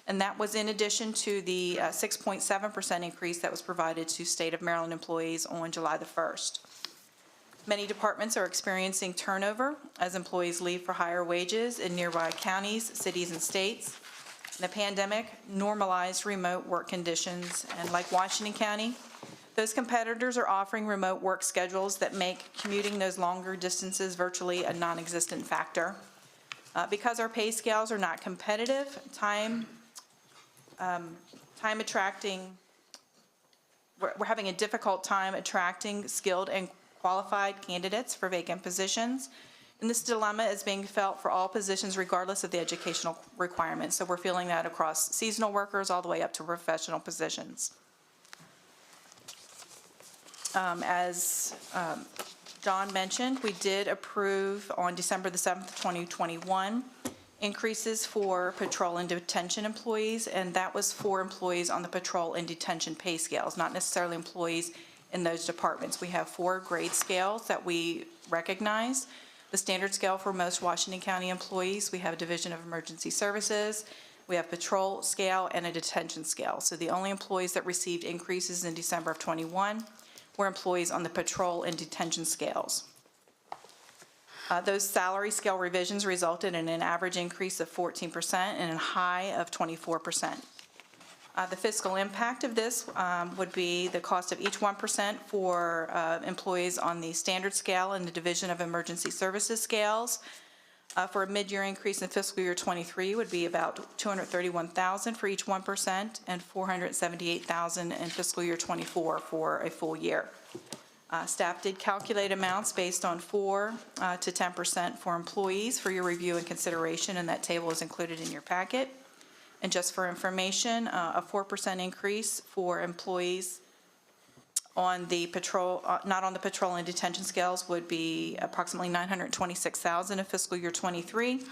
Speaker 19: And that was in addition to the 6.7% increase that was provided to state of Maryland employees on July the 1st. Many departments are experiencing turnover as employees leave for higher wages in nearby counties, cities, and states. The pandemic normalized remote work conditions, and like Washington County, those competitors are offering remote work schedules that make commuting those longer distances virtually a non-existent factor. Because our pay scales are not competitive, we're having a difficult time attracting skilled and qualified candidates for vacant positions. And this dilemma is being felt for all positions regardless of the educational requirements. So we're feeling that across seasonal workers all the way up to professional positions. As John mentioned, we did approve on December the 7th, 2021, increases for patrol and detention employees, and that was for employees on the patrol and detention pay scales, not necessarily employees in those departments. We have 4 grade scales that we recognize. The standard scale for most Washington County employees, we have a Division of Emergency Services, we have patrol scale, and a detention scale. So the only employees that received increases in December of 21 were employees on the patrol and detention scales. Those salary scale revisions resulted in an average increase of 14% and a high of 24%. The fiscal impact of this would be the cost of each 1% for employees on the standard scale and the Division of Emergency Services scales. For a mid-year increase in fiscal year '23 would be about $231,000 for each 1% and $478,000 in fiscal year '24 for a full year. Staff did calculate amounts based on 4 to 10% for employees for your review and consideration, and that table is included in your packet. And just for information, a 4% increase for employees on the patrol, not on the patrol and detention scales, would be approximately $926,000 in fiscal year '23.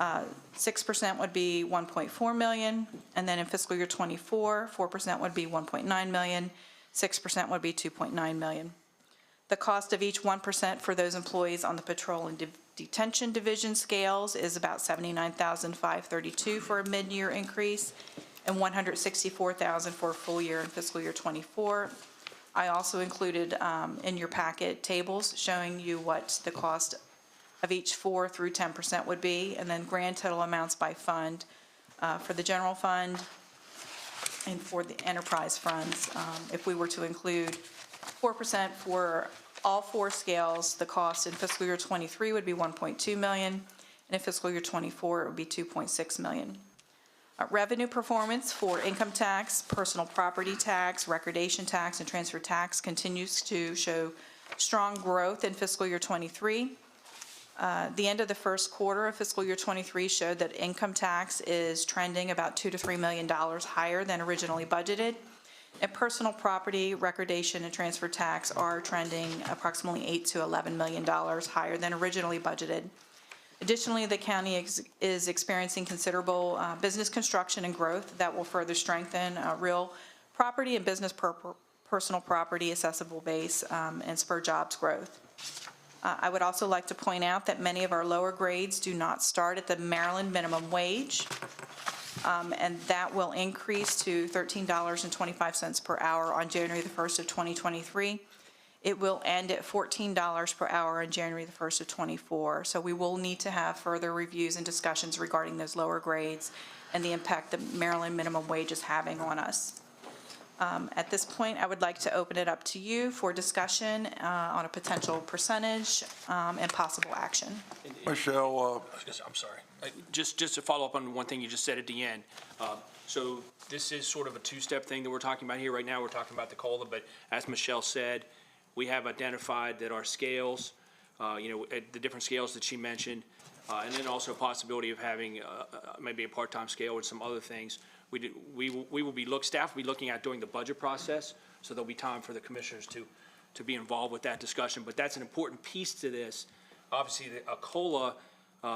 Speaker 19: 6% would be $1.4 million, and then in fiscal year '24, 4% would be $1.9 million, 6% would be $2.9 million. The cost of each 1% for those employees on the patrol and detention division scales is about $79,532 for a mid-year increase and $164,000 for a full year in fiscal year '24. I also included in your packet tables showing you what the cost of each 4 through 10% would be, and then grand total amounts by fund for the general fund and for the enterprise funds. If we were to include 4% for all 4 scales, the cost in fiscal year '23 would be $1.2 million, and in fiscal year '24 it would be $2.6 million. Revenue performance for income tax, personal property tax, recordation tax, and transfer tax continues to show strong growth in fiscal year '23. The end of the first quarter of fiscal year '23 showed that income tax is trending about $2 to $3 million higher than originally budgeted. And personal property, recordation, and transfer tax are trending approximately $8 to $11 million higher than originally budgeted. Additionally, the county is experiencing considerable business construction and growth that will further strengthen real property and business personal property assessable base and spur jobs growth. I would also like to point out that many of our lower grades do not start at the Maryland minimum wage, and that will increase to $13.25 per hour on January the 1st of 2023. It will end at $14 per hour on January the 1st of '24. So we will need to have further reviews and discussions regarding those lower grades and the impact the Maryland minimum wage is having on us. At this point, I would like to open it up to you for discussion on a potential percentage and possible action.
Speaker 4: Michelle,
Speaker 7: I'm sorry. Just to follow up on one thing you just said at the end. So this is sort of a two-step thing that we're talking about here right now. We're talking about the COLA, but as Michelle said, we have identified that our scales, the different scales that she mentioned, and then also a possibility of having maybe a part-time scale or some other things. Staff will be looking at during the budget process, so there'll be time for the commissioners to be involved with that discussion. But that's an important piece to this. Obviously, a COLA,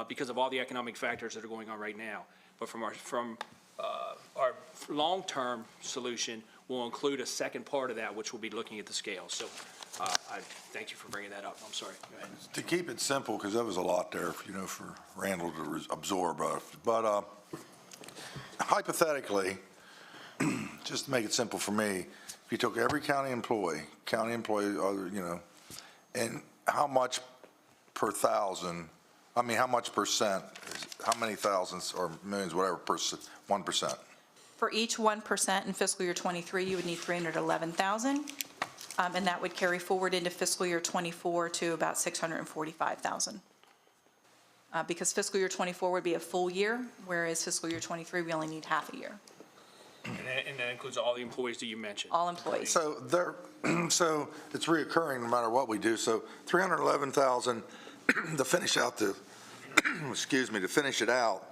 Speaker 7: because of all the economic factors that are going on right now. But from our long-term solution, will include a second part of that, which will be looking at the scale. So I thank you for bringing that up. I'm sorry. Go ahead.
Speaker 4: to keep it simple, because there was a lot there, for Randall to absorb, but hypothetically, just to make it simple for me, if you took every county employee, and how much per thousand, how much percent, how many thousands or millions, whatever, 1%?
Speaker 19: For each 1% in fiscal year '23, you would need $311,000, and that would carry forward into fiscal year '24 to about $645,000. Because fiscal year '24 would be a full year, whereas fiscal year '23, we only need half a year.
Speaker 7: And that includes all the employees that you mentioned.
Speaker 19: All employees.
Speaker 4: So so it's reoccurring no matter what we do. So 311,000 to finish out to finish it out.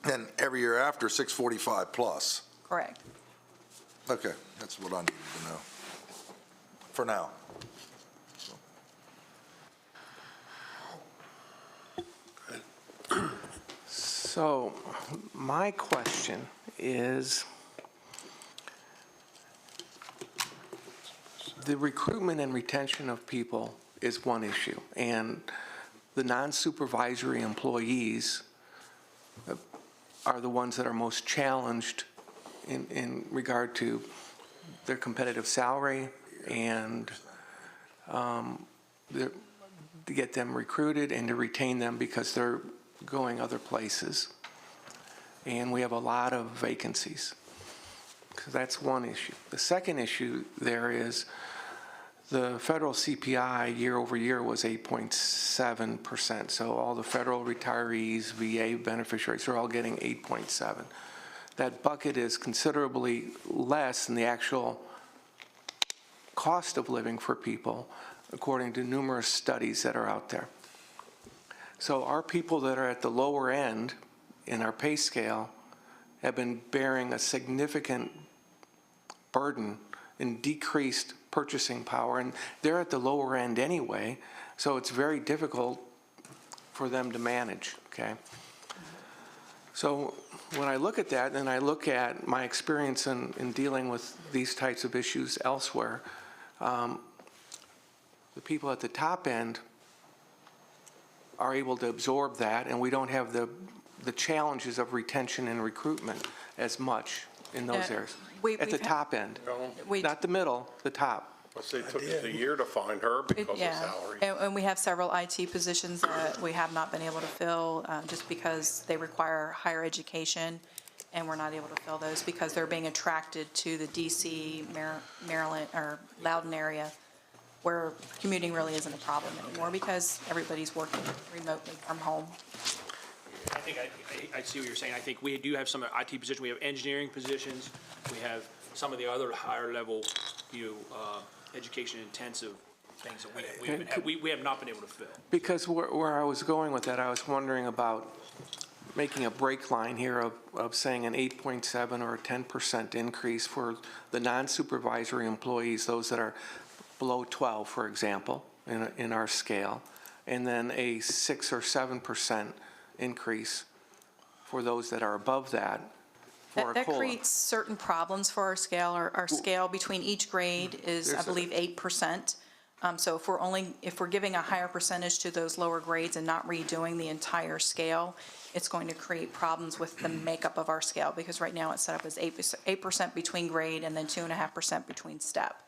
Speaker 4: And every year after, 645 plus.
Speaker 19: Correct.
Speaker 4: Okay, that's what I needed to know for now.
Speaker 6: So my question is, the recruitment and retention of people is one issue, and the non-supervisory employees are the ones that are most challenged in regard to their competitive salary and to get them recruited and to retain them because they're going other places. And we have a lot of vacancies. So that's one issue. The second issue there is the federal CPI year over year was 8.7%. So all the federal retirees, VA beneficiaries are all getting 8.7. That bucket is considerably less than the actual cost of living for people, according to numerous studies that are out there. So our people that are at the lower end in our pay scale have been bearing a significant burden in decreased purchasing power, and they're at the lower end anyway, so it's very difficult for them to manage, okay? So when I look at that, and I look at my experience in dealing with these types of issues elsewhere, the people at the top end are able to absorb that, and we don't have the challenges of retention and recruitment as much in those areas. At the top end, not the middle, the top.
Speaker 2: Let's say it took us a year to find her because of salary.
Speaker 19: And we have several IT positions that we have not been able to fill just because they require higher education, and we're not able to fill those because they're being attracted to the DC, Maryland, or Loudoun area, where commuting really isn't a problem anymore because everybody's working remotely from home.
Speaker 7: I think I see what you're saying. I think we do have some IT positions. We have engineering positions. We have some of the other higher level, education intensive things that we have not been able to fill.
Speaker 6: Because where I was going with that, I was wondering about making a break line here of saying an 8.7 or a 10% increase for the non-supervisory employees, those that are below 12, for example, in our scale, and then a 6 or 7% increase for those that are above that for a
Speaker 19: That
Speaker 6: COLA.
Speaker 19: creates certain problems for our scale. Our scale between each grade is, I believe, 8%. So if we're giving a higher percentage to those lower grades and not redoing the entire scale, it's going to create problems with the makeup of our scale, because right now it's set up as 8% between grade and then 2.5% between step.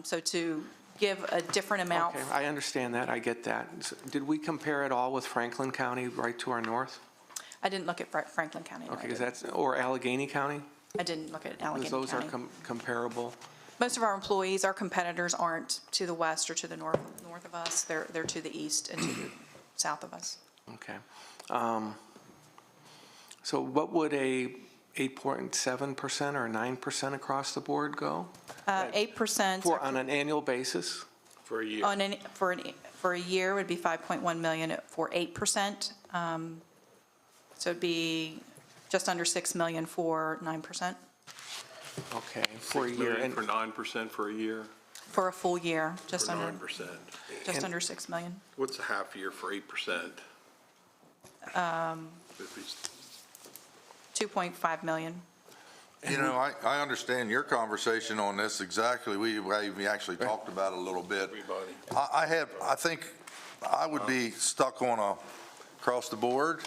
Speaker 19: So to give a different amount.
Speaker 6: Okay, I understand that, I get that. Did we compare it all with Franklin County right to our north?
Speaker 19: I didn't look at Franklin County. No,
Speaker 6: Okay, because that's, or Allegheny County?
Speaker 19: I didn't look at Allegheny
Speaker 6: Because those
Speaker 19: County.
Speaker 6: are comparable.
Speaker 19: Most of our employees, our competitors aren't to the west or to the north of us. They're to the east and to the south of us.
Speaker 6: Okay. So what would a 8.7% or 9% across the board go?
Speaker 19: 8%.
Speaker 6: On an annual basis?
Speaker 2: For a year?
Speaker 19: For a year would be 5.1 million for 8%. So it'd be just under 6 million for 9%.
Speaker 6: Okay, for a
Speaker 2: 6
Speaker 6: year.
Speaker 2: million
Speaker 6: And
Speaker 2: for 9% for a year?
Speaker 19: For a full year, just
Speaker 2: For
Speaker 19: under
Speaker 2: 9%.
Speaker 19: just under 6 million.
Speaker 2: What's a half year for 8%?
Speaker 19: 2.5 million.
Speaker 4: You know, I understand your conversation on this exactly. We actually talked about it a little bit. I think I would be stuck on across the board.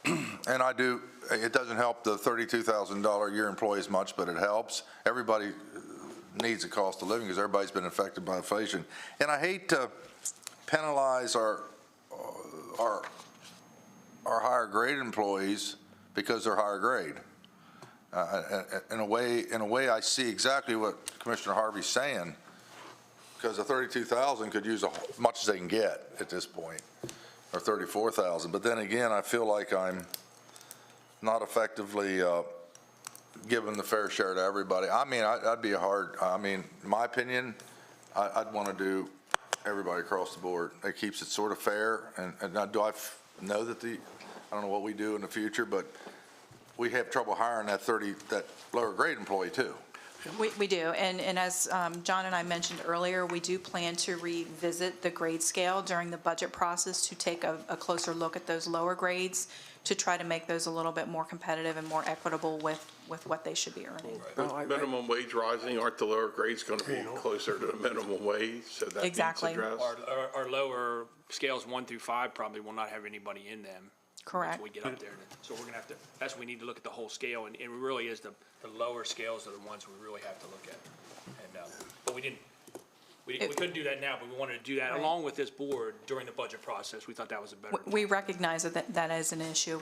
Speaker 4: And I do, it doesn't help the $32,000 a year employees much, but it helps. Everybody needs a cost of living because everybody's been affected by inflation. And I hate to penalize our higher grade employees because they're higher grade. In a way, I see exactly what Commissioner Harvey's saying, because the 32,000 could use as much as they can get at this point, or 34,000. But then again, I feel like I'm not effectively giving the fair share to everybody. I mean, in my opinion, I'd want to do everybody across the board. It keeps it sort of fair. And now, do I know that I don't know what we do in the future, but we have trouble hiring that lower grade employee too.
Speaker 19: We do, and as John and I mentioned earlier, we do plan to revisit the grade scale during the budget process to take a closer look at those lower grades to try to make those a little bit more competitive and more equitable with what they should be earning.
Speaker 2: With minimum wage rising, aren't the lower grades going to be closer to the minimum wage? So that
Speaker 19: Exactly.
Speaker 2: needs addressed?
Speaker 7: Our lower scales 1 through 5 probably will not have anybody in them.
Speaker 19: Correct.
Speaker 7: Once we get up there. So we're going to have to, that's when we need to look at the whole scale, and it really is the lower scales are the ones we really have to look at. And, but we didn't, We couldn't do that now, but we wanted to do that
Speaker 19: Right.
Speaker 7: along with this board during the budget process. We thought that was a better.
Speaker 19: We recognize that is an issue.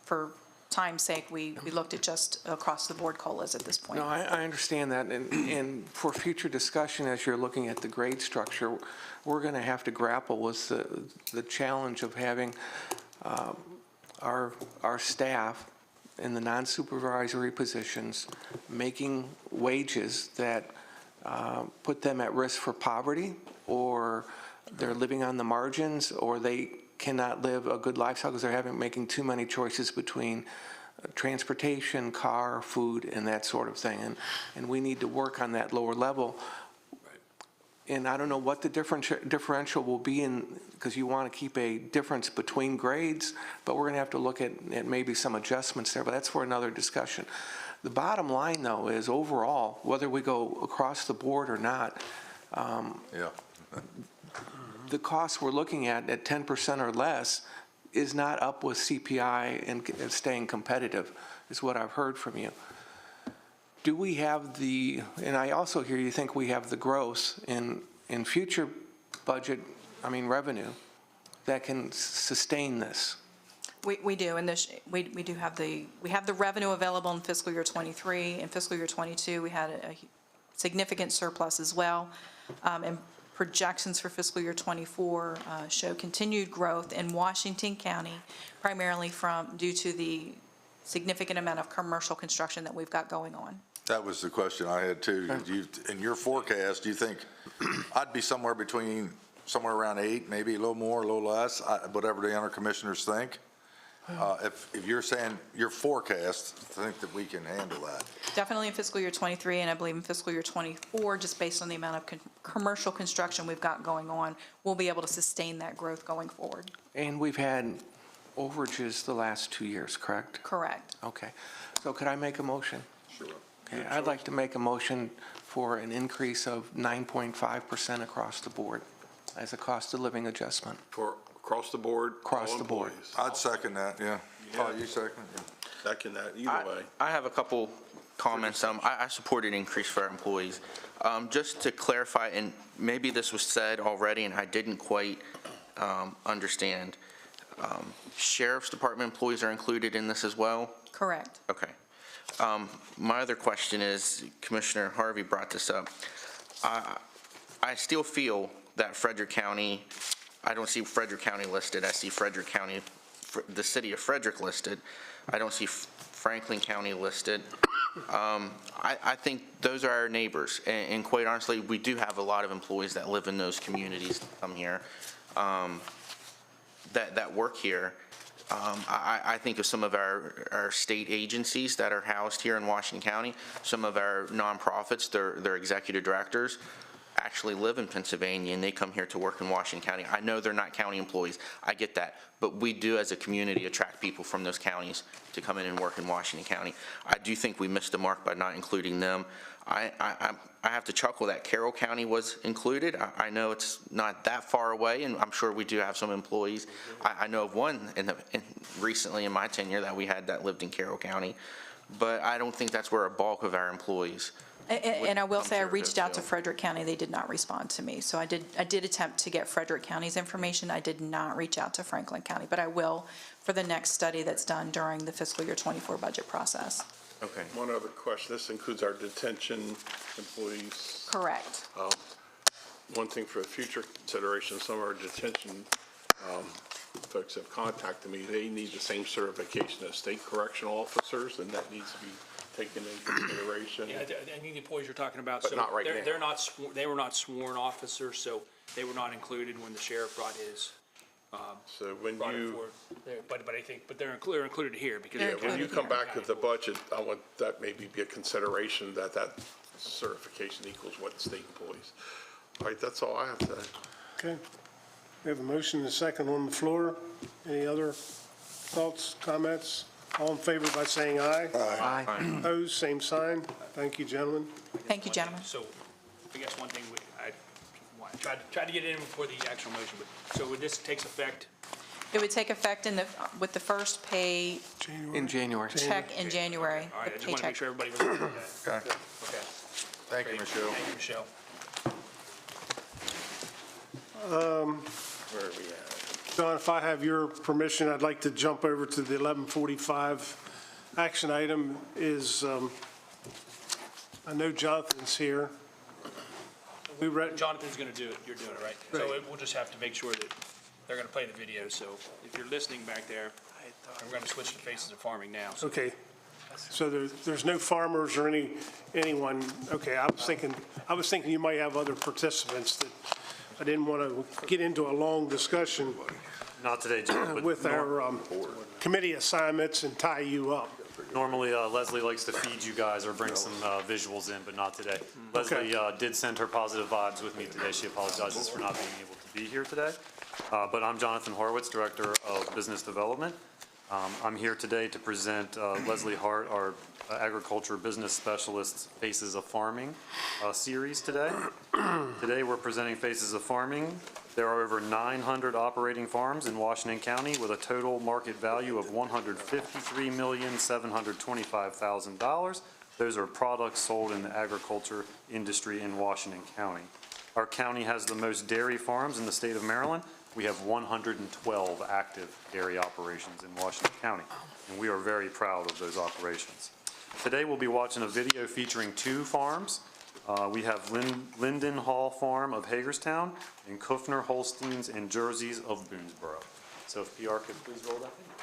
Speaker 19: For time's sake, we looked at just across the board COLAs at this point.
Speaker 6: No, I understand that, and for future discussion, as you're looking at the grade structure, we're going to have to grapple with the challenge of having our staff in the non-supervisory positions making wages that put them at risk for poverty, or they're living on the margins, or they cannot live a good lifestyle because they're making too many choices between transportation, car, food, and that sort of thing. And we need to work on that lower level. And I don't know what the differential will be in, because you want to keep a difference between grades, but we're going to have to look at maybe some adjustments there, but that's for another discussion. The bottom line, though, is overall, whether we go across the board or not, the costs we're looking at 10% or less is not up with CPI and staying competitive, is what I've heard from you. Do we have and I also hear you think we have the growth in future budget, revenue, that can sustain this?
Speaker 19: We do, and we do have the revenue available in fiscal year '23. In fiscal year '22, we had a significant surplus as well. And projections for fiscal year '24 show continued growth in Washington County, primarily due to the significant amount of commercial construction that we've got going on.
Speaker 4: That was the question I had too. In your forecast, do you think I'd be somewhere around 8, maybe a little more, a little less, whatever the other commissioners think? If you're saying your forecast, think that we can handle that.
Speaker 19: Definitely in fiscal year '23, and I believe in fiscal year '24, just based on the amount of commercial construction we've got going on, we'll be able to sustain that growth going forward.
Speaker 6: And we've had overages the last 2 years, correct?
Speaker 19: Correct.
Speaker 6: Okay. So could I make a motion?
Speaker 2: Sure.
Speaker 6: Okay, I'd like to make a motion for an increase of 9.5% across the board as a cost of living adjustment.
Speaker 2: For across the board?
Speaker 6: Across the board.
Speaker 4: I'd second that, yeah. Oh, you second?
Speaker 2: Second that, either way.
Speaker 5: I have a couple comments. I support an increase for our employees. Just to clarify, and maybe this was said already and I didn't quite understand, Sheriff's Department employees are included in this as well?
Speaker 19: Correct.
Speaker 5: Okay. My other question is, Commissioner Harvey brought this up. I still feel that Frederick County, I don't see Frederick County listed. I see Frederick County, the city of Frederick listed. I don't see Franklin County listed. I think those are our neighbors. And quite honestly, we do have a lot of employees that live in those communities that come here, that work here. I think of some of our state agencies that are housed here in Washington County, some of our nonprofits, their executive directors actually live in Pennsylvania and they come here to work in Washington County. I know they're not county employees, I get that, but we do as a community attract people from those counties to come in and work in Washington County. I do think we missed the mark by not including them. I have to chuckle that Carroll County was included. I know it's not that far away, and I'm sure we do have some employees. I know of one recently in my tenure that we had that lived in Carroll County, but I don't think that's where a bulk of our employees.
Speaker 19: And I will say I reached out to Frederick County. They did not respond to me. So I did attempt to get Frederick County's information. I did not reach out to Franklin County, but I will for the next study that's done during the fiscal year '24 budget process.
Speaker 2: Okay. One other question. This includes our detention employees.
Speaker 19: Correct.
Speaker 2: One thing for future consideration, some of our detention folks have contacted me. They need the same certification as state correctional officers, and that needs to be taken into consideration.
Speaker 7: Yeah, I think the employees you're talking about.
Speaker 2: But
Speaker 7: so
Speaker 2: not right
Speaker 7: they're
Speaker 2: now.
Speaker 7: not they were not sworn officers, so they were not included when the sheriff brought his.
Speaker 2: So when you,
Speaker 7: but I think, but they're included here because.
Speaker 2: yeah, when you come back with the budget, I want that maybe be a consideration that certification equals what state employees. All right, that's all I have today.
Speaker 1: Okay. We have a motion and a second on the floor. Any other thoughts, comments? All in favor by saying aye.
Speaker 6: Aye.
Speaker 1: Opposed, same sign. Thank you, gentlemen.
Speaker 19: Thank you, gentlemen.
Speaker 7: So I guess one thing I tried to get it in before the actual motion, but so when this takes effect.
Speaker 19: It would take effect with the first pay
Speaker 6: In January.
Speaker 19: check in January.
Speaker 7: All right, I
Speaker 19: the
Speaker 7: just want to
Speaker 19: paycheck.
Speaker 7: make sure everybody was aware of that.
Speaker 4: Okay.
Speaker 7: Okay.
Speaker 4: Thank you, Michelle.
Speaker 7: Thank you, Michelle.
Speaker 2: Where are we at?
Speaker 1: John, if I have your permission, I'd like to jump over to the 11:45 action item is, I know Jonathan's here. We read,
Speaker 7: Jonathan's going to do it, you're doing it, right? So we'll just have to make sure that they're going to play the video, so if you're listening back there, I'm going to switch to Faces of Farming now. So
Speaker 1: okay. So there's no farmers or anyone, okay, I was thinking you might have other participants that I didn't want to get into a long discussion
Speaker 20: Not today, John, but
Speaker 1: with our committee assignments and tie you up.
Speaker 20: normally Leslie likes to feed you guys or bring some visuals in, but not today. Leslie did send her positive vibes with me today. She apologizes for not being able to be here today. But I'm Jonathan Horowitz, Director of Business Development. I'm here today to present Leslie Hart, our Agriculture Business Specialist's Faces of Farming series today. Today we're presenting Faces of Farming. There are over 900 operating farms in Washington County with a total market value of $153,725,000. Those are products sold in the agriculture industry in Washington County. Our county has the most dairy farms in the state of Maryland. We have 112 active dairy operations in Washington County, and we are very proud of those operations. Today we'll be watching a video featuring two farms. We have Linden Hall Farm of Hagerstown and Kufner Holsteins and Jerseys of Boonesboro. So if PR could please roll that video.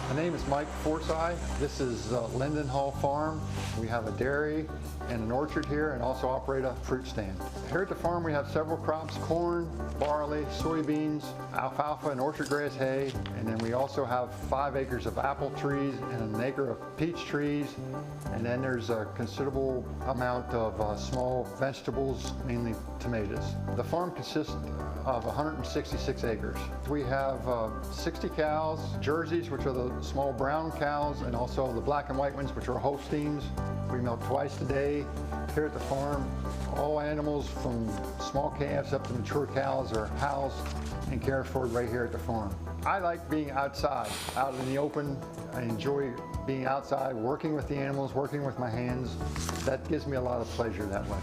Speaker 21: My name is Mike Forsyth. This is Linden Hall Farm. We have a dairy and an orchard here and also operate a fruit stand. Here at the farm we have several crops: corn, barley, soybeans, alfalfa and orchard grass hay, and then we also have 5 acres of apple trees and an acre of peach trees, and then there's a considerable amount of small vegetables, mainly tomatoes. The farm consists of 166 acres. We have 60 cows, Jerseys, which are the small brown cows, and also the black and white ones, which are Holsteins. We milk twice a day here at the farm. All animals from small calves up to mature cows are housed and cared for right here at the farm. I like being outside, out in the open. I enjoy being outside, working with the animals, working with my hands. That gives me a lot of pleasure that way.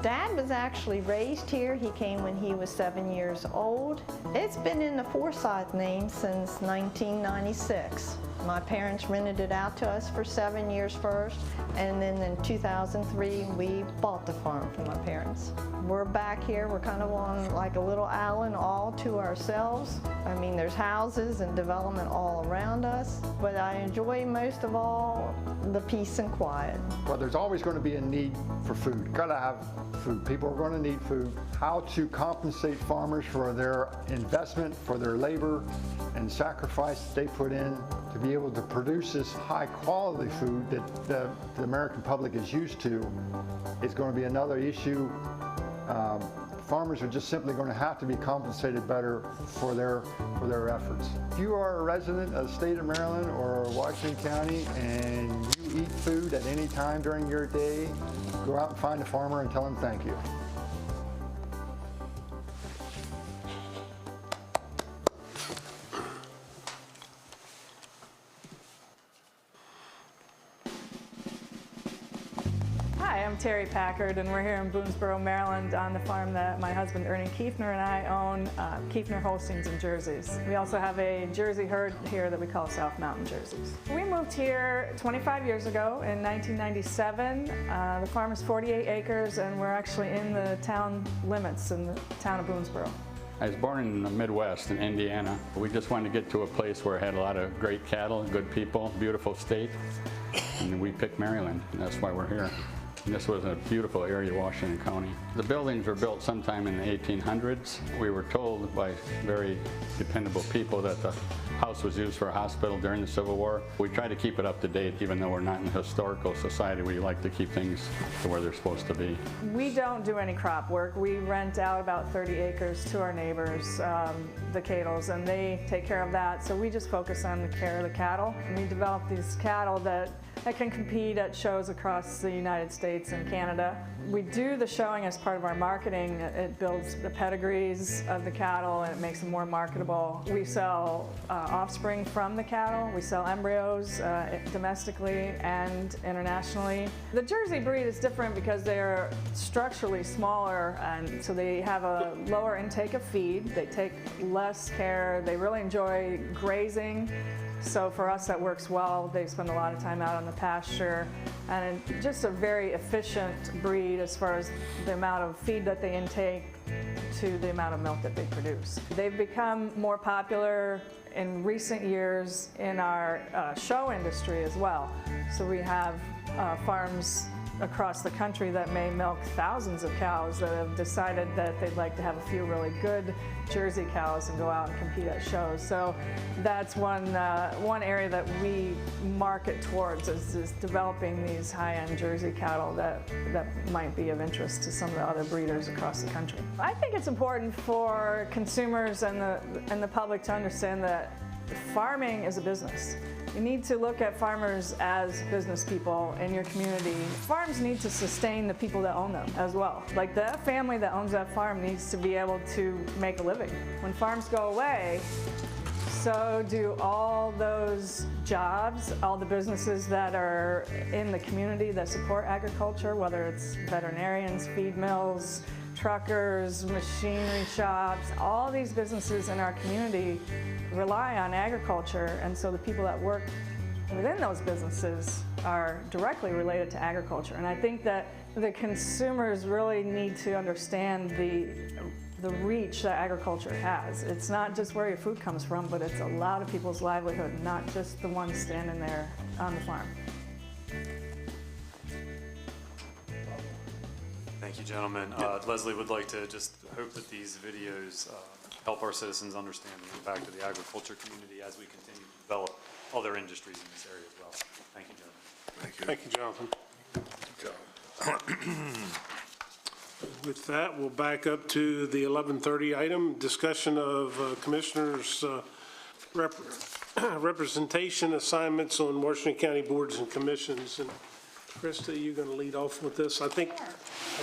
Speaker 22: Dad was actually raised here. He came when he was 7 years old. It's been in the Forsyth name since 1996. My parents rented it out to us for 7 years first, and then in 2003 we bought the farm from my parents. We're back here, we're kind of on like a little island all to ourselves. I mean, there's houses and development all around us, but I enjoy most of all the peace and quiet.
Speaker 21: Well, there's always going to be a need for food. Gotta have food. People are going to need food. How to compensate farmers for their investment, for their labor and sacrifice that they put in to be able to produce this high quality food that the American public is used to is going to be another issue. Farmers are just simply going to have to be compensated better for their efforts. If you are a resident of the state of Maryland or Washington County and you eat food at any time during your day, go out and find a farmer and tell him thank you.
Speaker 23: Hi, I'm Terry Packard, and we're here in Boonesboro, Maryland, on the farm that my husband Ernie Kiefner and I own, Kiefner Holsteins and Jerseys. We also have a Jersey herd here that we call South Mountain Jerseys. We moved here 25 years ago in 1997. The farm is 48 acres, and we're actually in the town limits in the town of Boonesboro.
Speaker 24: I was born in the Midwest in Indiana. We just wanted to get to a place where it had a lot of great cattle, good people, beautiful state, and we picked Maryland, and that's why we're here. And this was a beautiful area, Washington County. The buildings were built sometime in the 1800s. We were told by very dependable people that the house was used for a hospital during the Civil War. We try to keep it up to date, even though we're not in the historical society. We like to keep things to where they're supposed to be.
Speaker 23: We don't do any crop work. We rent out about 30 acres to our neighbors, the Cadles, and they take care of that. So we just focus on the care of the cattle. And we develop these cattle that can compete at shows across the United States States and Canada. We do the showing as part of our marketing. It builds the pedigrees of the cattle and it makes them more marketable. We sell offspring from the cattle. We sell embryos domestically and internationally. The Jersey breed is different because they're structurally smaller, and so they have a lower intake of feed. They take less care. They really enjoy grazing. So for us, that works well. They spend a lot of time out on the pasture, and just a very efficient breed as far as the amount of feed that they intake to the amount of milk that they produce. They've become more popular in recent years in our show industry as well. So we have farms across the country that may milk thousands of cows that have decided that they'd like to have a few really good Jersey cows and go out and compete at shows. So that's one area that we market towards is developing these high-end Jersey cattle that might be of interest to some of the other breeders across the country. I think it's important for consumers and the public to understand that farming is a business. You need to look at farmers as business people in your community. Farms need to sustain the people that own them as well. Like the family that owns that farm needs to be able to make a living. When farms go away, so do all those jobs, all the businesses that are in the community that support agriculture, whether it's veterinarians, feed mills, truckers, machinery shops. All these businesses in our community rely on agriculture, and so the people that work within those businesses are directly related to agriculture. And I think that the consumers really need to understand the reach that agriculture has. It's not just where your food comes from, but it's a lot of people's livelihood, not just the ones standing there on the farm.
Speaker 20: Thank you, gentlemen. Leslie would like to just hope that these videos help our citizens understand the impact of the agriculture community as we continue to develop other industries in this area as well. Thank you, gentlemen.
Speaker 1: Thank you, Jonathan. With that, we'll back up to the 11:30 item, discussion of commissioners' representation assignments on Washington County boards and commissions. And Krista, you're going to lead off with this. I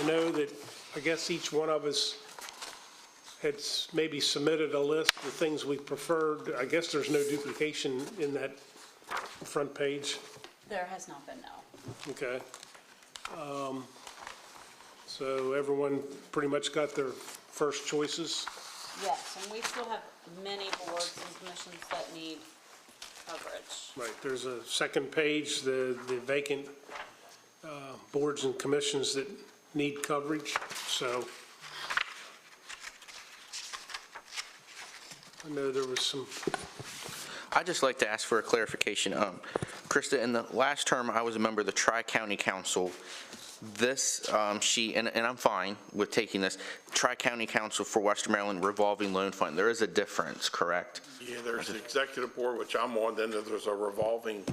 Speaker 1: know that, I guess each one of us had maybe submitted a list of things we preferred. I guess there's no duplication in that front page.
Speaker 3: There has not been, no.
Speaker 1: Okay. So everyone pretty much got their first choices?
Speaker 3: Yes, and we still have many boards and commissions that need coverage.
Speaker 1: Right, there's a second page, the vacant boards and commissions that need coverage, so I know there was some.
Speaker 5: I'd just like to ask for a clarification. Krista, in the last term, I was a member of the Tri-County Council. This sheet, and I'm fine with taking this, Tri-County Council for Western Maryland Revolving Loan Fund, there is a difference, correct?
Speaker 2: Yeah, there's the executive board, which I'm on, then there's a revolving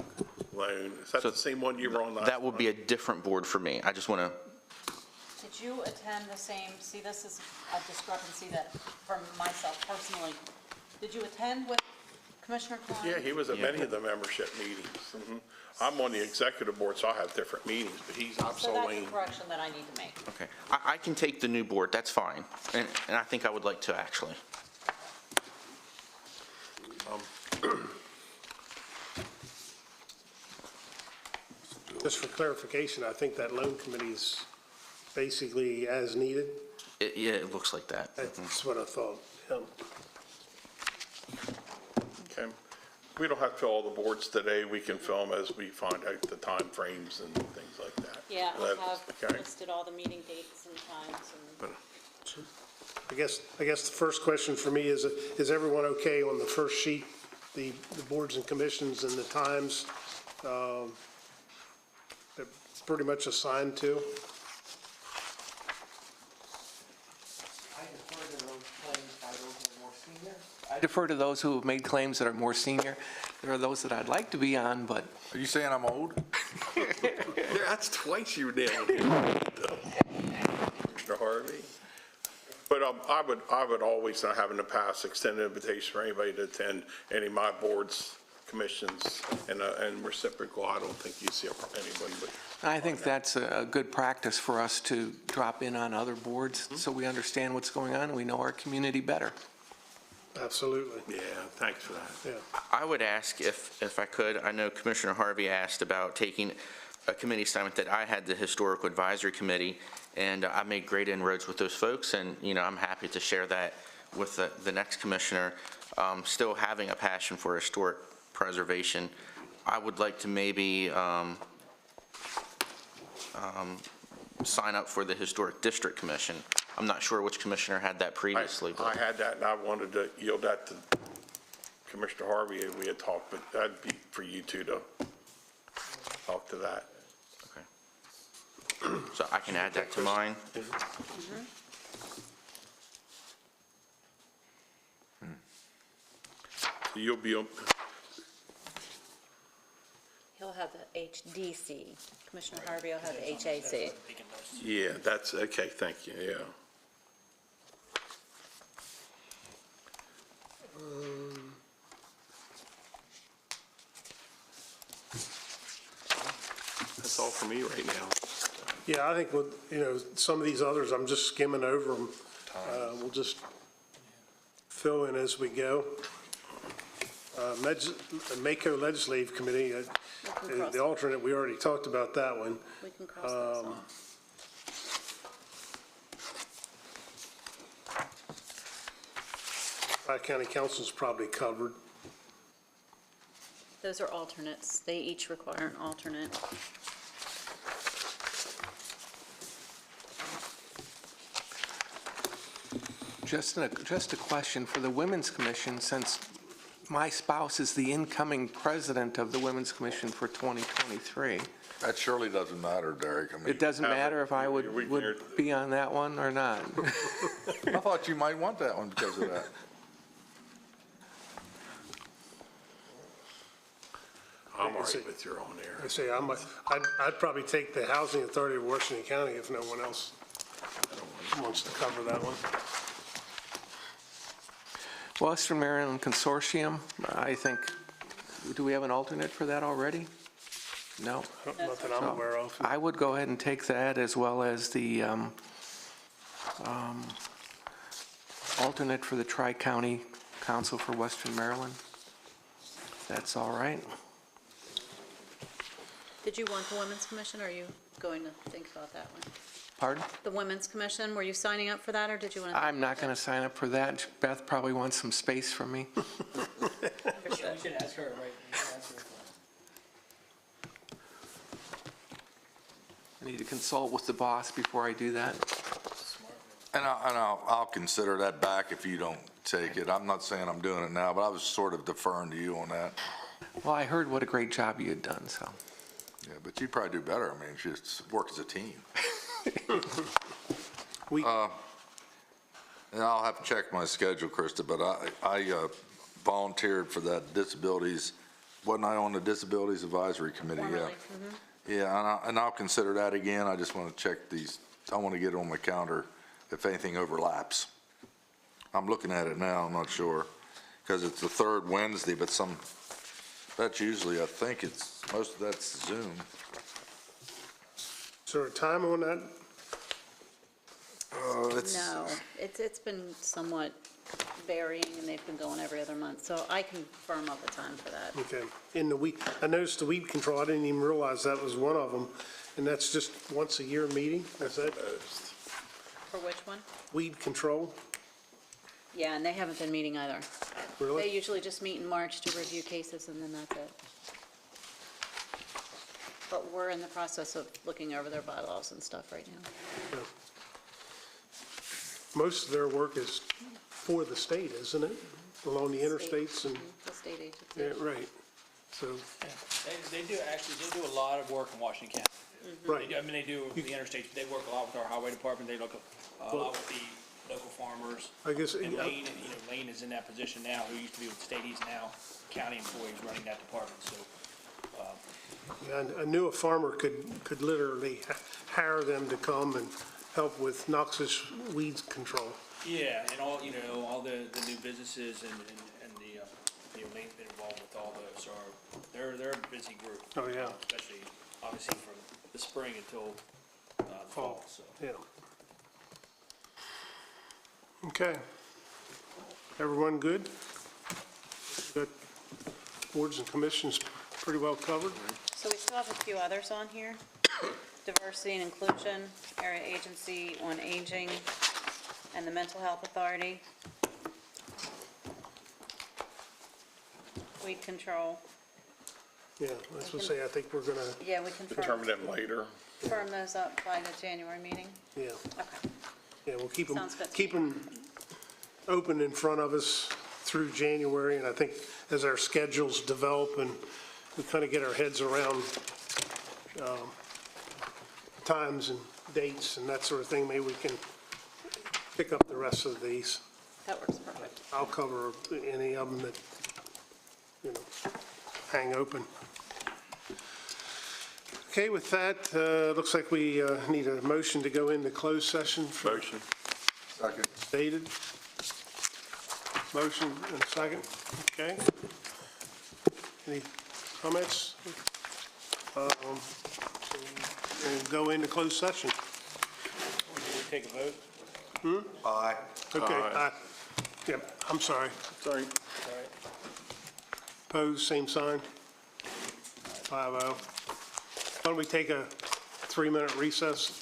Speaker 2: loan. Is that the same one you were on last?
Speaker 5: That would be a different board for me. I just want to.
Speaker 3: Did you attend the same, see, this is a discrepancy that, from myself personally, did you attend with Commissioner Klein?
Speaker 2: Yeah, he was at many of the membership meetings. I'm on the executive board, so I have different meetings, but he's
Speaker 3: So that's
Speaker 2: absolutely.
Speaker 3: the correction that I need to make.
Speaker 5: Okay. I can take the new board, that's fine. And I think I would like to, actually.
Speaker 1: Just for clarification, I think that loan committee is basically as needed.
Speaker 5: Yeah, it looks like that.
Speaker 1: That's what I thought, yeah.
Speaker 2: Okay. We don't have to fill all the boards today. We can fill them as we find out the time frames and things like that.
Speaker 3: Yeah, I'll have
Speaker 2: Okay.
Speaker 3: listed all the meeting dates and times and.
Speaker 1: I guess the first question for me is everyone okay on the first sheet, the boards and commissions and the times? They're pretty much assigned to?
Speaker 6: I defer to those who have made claims that are more senior. There are those that I'd like to be on, but.
Speaker 4: Are you saying I'm old?
Speaker 2: Yeah, that's twice you nailed it. Mr. Harvey. But I would always, I have in the past, extend an invitation for anybody to attend any of my boards commissions and reciprocal, I don't think you see anyone but.
Speaker 6: I think that's a good practice for us to drop in on other boards so we understand what's going on and we know our community better.
Speaker 1: Absolutely.
Speaker 2: Yeah, thanks for that.
Speaker 1: Yeah.
Speaker 5: I would ask if I could, I know Commissioner Harvey asked about taking a committee assignment that I had, the Historical Advisory Committee, and I made great inroads with those folks, and, you know, I'm happy to share that with the next commissioner. Still having a passion for historic preservation, I would like to maybe sign up for the Historic District Commission. I'm not sure which commissioner had that previously.
Speaker 2: I had that, and I wanted to yield that to Commissioner Harvey. We had talked, but that'd be for you two to talk to that.
Speaker 5: Okay. So I can add that to mine.
Speaker 2: So you'll be on.
Speaker 3: He'll have the HDC. Commissioner Harvey will have the HAC.
Speaker 2: Yeah, that's, okay, thank you, yeah. That's all for me right now.
Speaker 1: Yeah, I think with, you know, some of these others, I'm just skimming over them. We'll just fill in as we go. Mako Legislative Committee, the alternate, we already talked about that one.
Speaker 3: We can cross those off.
Speaker 1: Tri-County Council's probably covered.
Speaker 3: Those are alternates. They each require an alternate.
Speaker 6: Just a question for the Women's Commission, since my spouse is the incoming president of the Women's Commission for 2023.
Speaker 4: That surely doesn't matter, Derek. I mean,
Speaker 6: It doesn't matter if I would be on that one or not.
Speaker 4: I thought you might want that one because of that.
Speaker 2: I'm all right with your on there.
Speaker 1: I say, I'd probably take the Housing Authority of Washington County if no one else wants to cover that one.
Speaker 6: Western Maryland Consortium, I think, do we have an alternate for that already? No?
Speaker 1: Not that I'm
Speaker 6: So
Speaker 1: aware of.
Speaker 6: I would go ahead and take that as well as the alternate for the Tri-County Council for Western Maryland. That's all right.
Speaker 3: Did you want the Women's Commission, or are you going to think about that one?
Speaker 6: Pardon?
Speaker 3: The Women's Commission, were you signing up for that, or did you want to?
Speaker 6: I'm not going to sign up for that. Beth probably wants some space from me.
Speaker 7: You should ask her, right? You should ask her.
Speaker 6: I need to consult with the boss before I do that.
Speaker 4: And I'll consider that back if you don't take it. I'm not saying I'm doing it now, but I was sort of deferring to you on that.
Speaker 6: Well, I heard what a great job you had done, so.
Speaker 4: Yeah, but you'd probably do better. I mean, just work as a team. And I'll have to check my schedule, Krista, but I volunteered for that disabilities, wasn't I on the Disabilities Advisory Committee?
Speaker 3: Formerly,
Speaker 4: Yeah. Yeah, and I'll consider that again. I just want to check these, I want to get it on my calendar if anything overlaps. I'm looking at it now, I'm not sure, because it's the third Wednesday, but that's usually, I think it's, most of that's Zoom.
Speaker 1: Is there a time on that?
Speaker 3: No, it's been somewhat varying, and they've been going every other month, so I can firm up a time for that.
Speaker 1: Okay. In the weed, I noticed the weed control, I didn't even realize that was one of them, and that's just once a year meeting, is that?
Speaker 3: For which one?
Speaker 1: Weed control?
Speaker 3: Yeah, and they haven't been meeting either.
Speaker 1: Really?
Speaker 3: They usually just meet in March to review cases, and then that's it. But we're in the process of looking over their bylaws and stuff right now.
Speaker 1: Yeah. Most of their work is for the state, isn't it? Along the interstates and,
Speaker 3: The state agency.
Speaker 1: yeah, right. So,
Speaker 7: They do, actually, they do a lot of work in Washington County.
Speaker 1: right.
Speaker 7: I mean, they do the interstates, they work a lot with our highway department, they look a lot with the local farmers.
Speaker 1: I guess,
Speaker 7: And Lane, Lane is in that position now, who used to be with the state, he's now county employees running that department, so.
Speaker 1: yeah, I knew a farmer could literally hire them to come and help with noxious weeds control.
Speaker 7: Yeah, and all, all the new businesses and the, Lane, involved with all those, so they're a busy group.
Speaker 1: Oh, yeah.
Speaker 7: Especially, obviously, from the spring until the fall, so.
Speaker 1: Yeah. Okay. Everyone good? Got boards and commissions pretty well covered?
Speaker 3: So we still have a few others on here. Diversity and Inclusion, Area Agency on Aging, and the Mental Health Authority. Weed Control.
Speaker 1: Yeah, I was gonna say, I think we're gonna,
Speaker 3: Yeah, we confirm.
Speaker 2: Determine them later.
Speaker 3: Firm those up by the January meeting.
Speaker 1: yeah.
Speaker 3: Okay.
Speaker 1: Yeah, we'll keep them,
Speaker 3: Sounds good.
Speaker 1: keep them open in front of us through January, and I think as our schedules develop and we kind of get our heads around times and dates and that sort of thing, maybe we can pick up the rest of these.
Speaker 3: That works perfect.
Speaker 1: I'll cover any of them that, hang open. Okay, with that, looks like we need a motion to go into closed session.
Speaker 2: Motion.
Speaker 4: Second.
Speaker 1: Stated. Motion and second. Okay. Any comments? We'll go into closed session.
Speaker 7: Did we take a vote?
Speaker 4: Aye.
Speaker 1: Okay.
Speaker 2: Aye.
Speaker 1: Yep, I'm sorry.
Speaker 2: Sorry.
Speaker 7: All right.
Speaker 1: Opposed, same sign. 5-0. Why don't we take a 3-minute recess?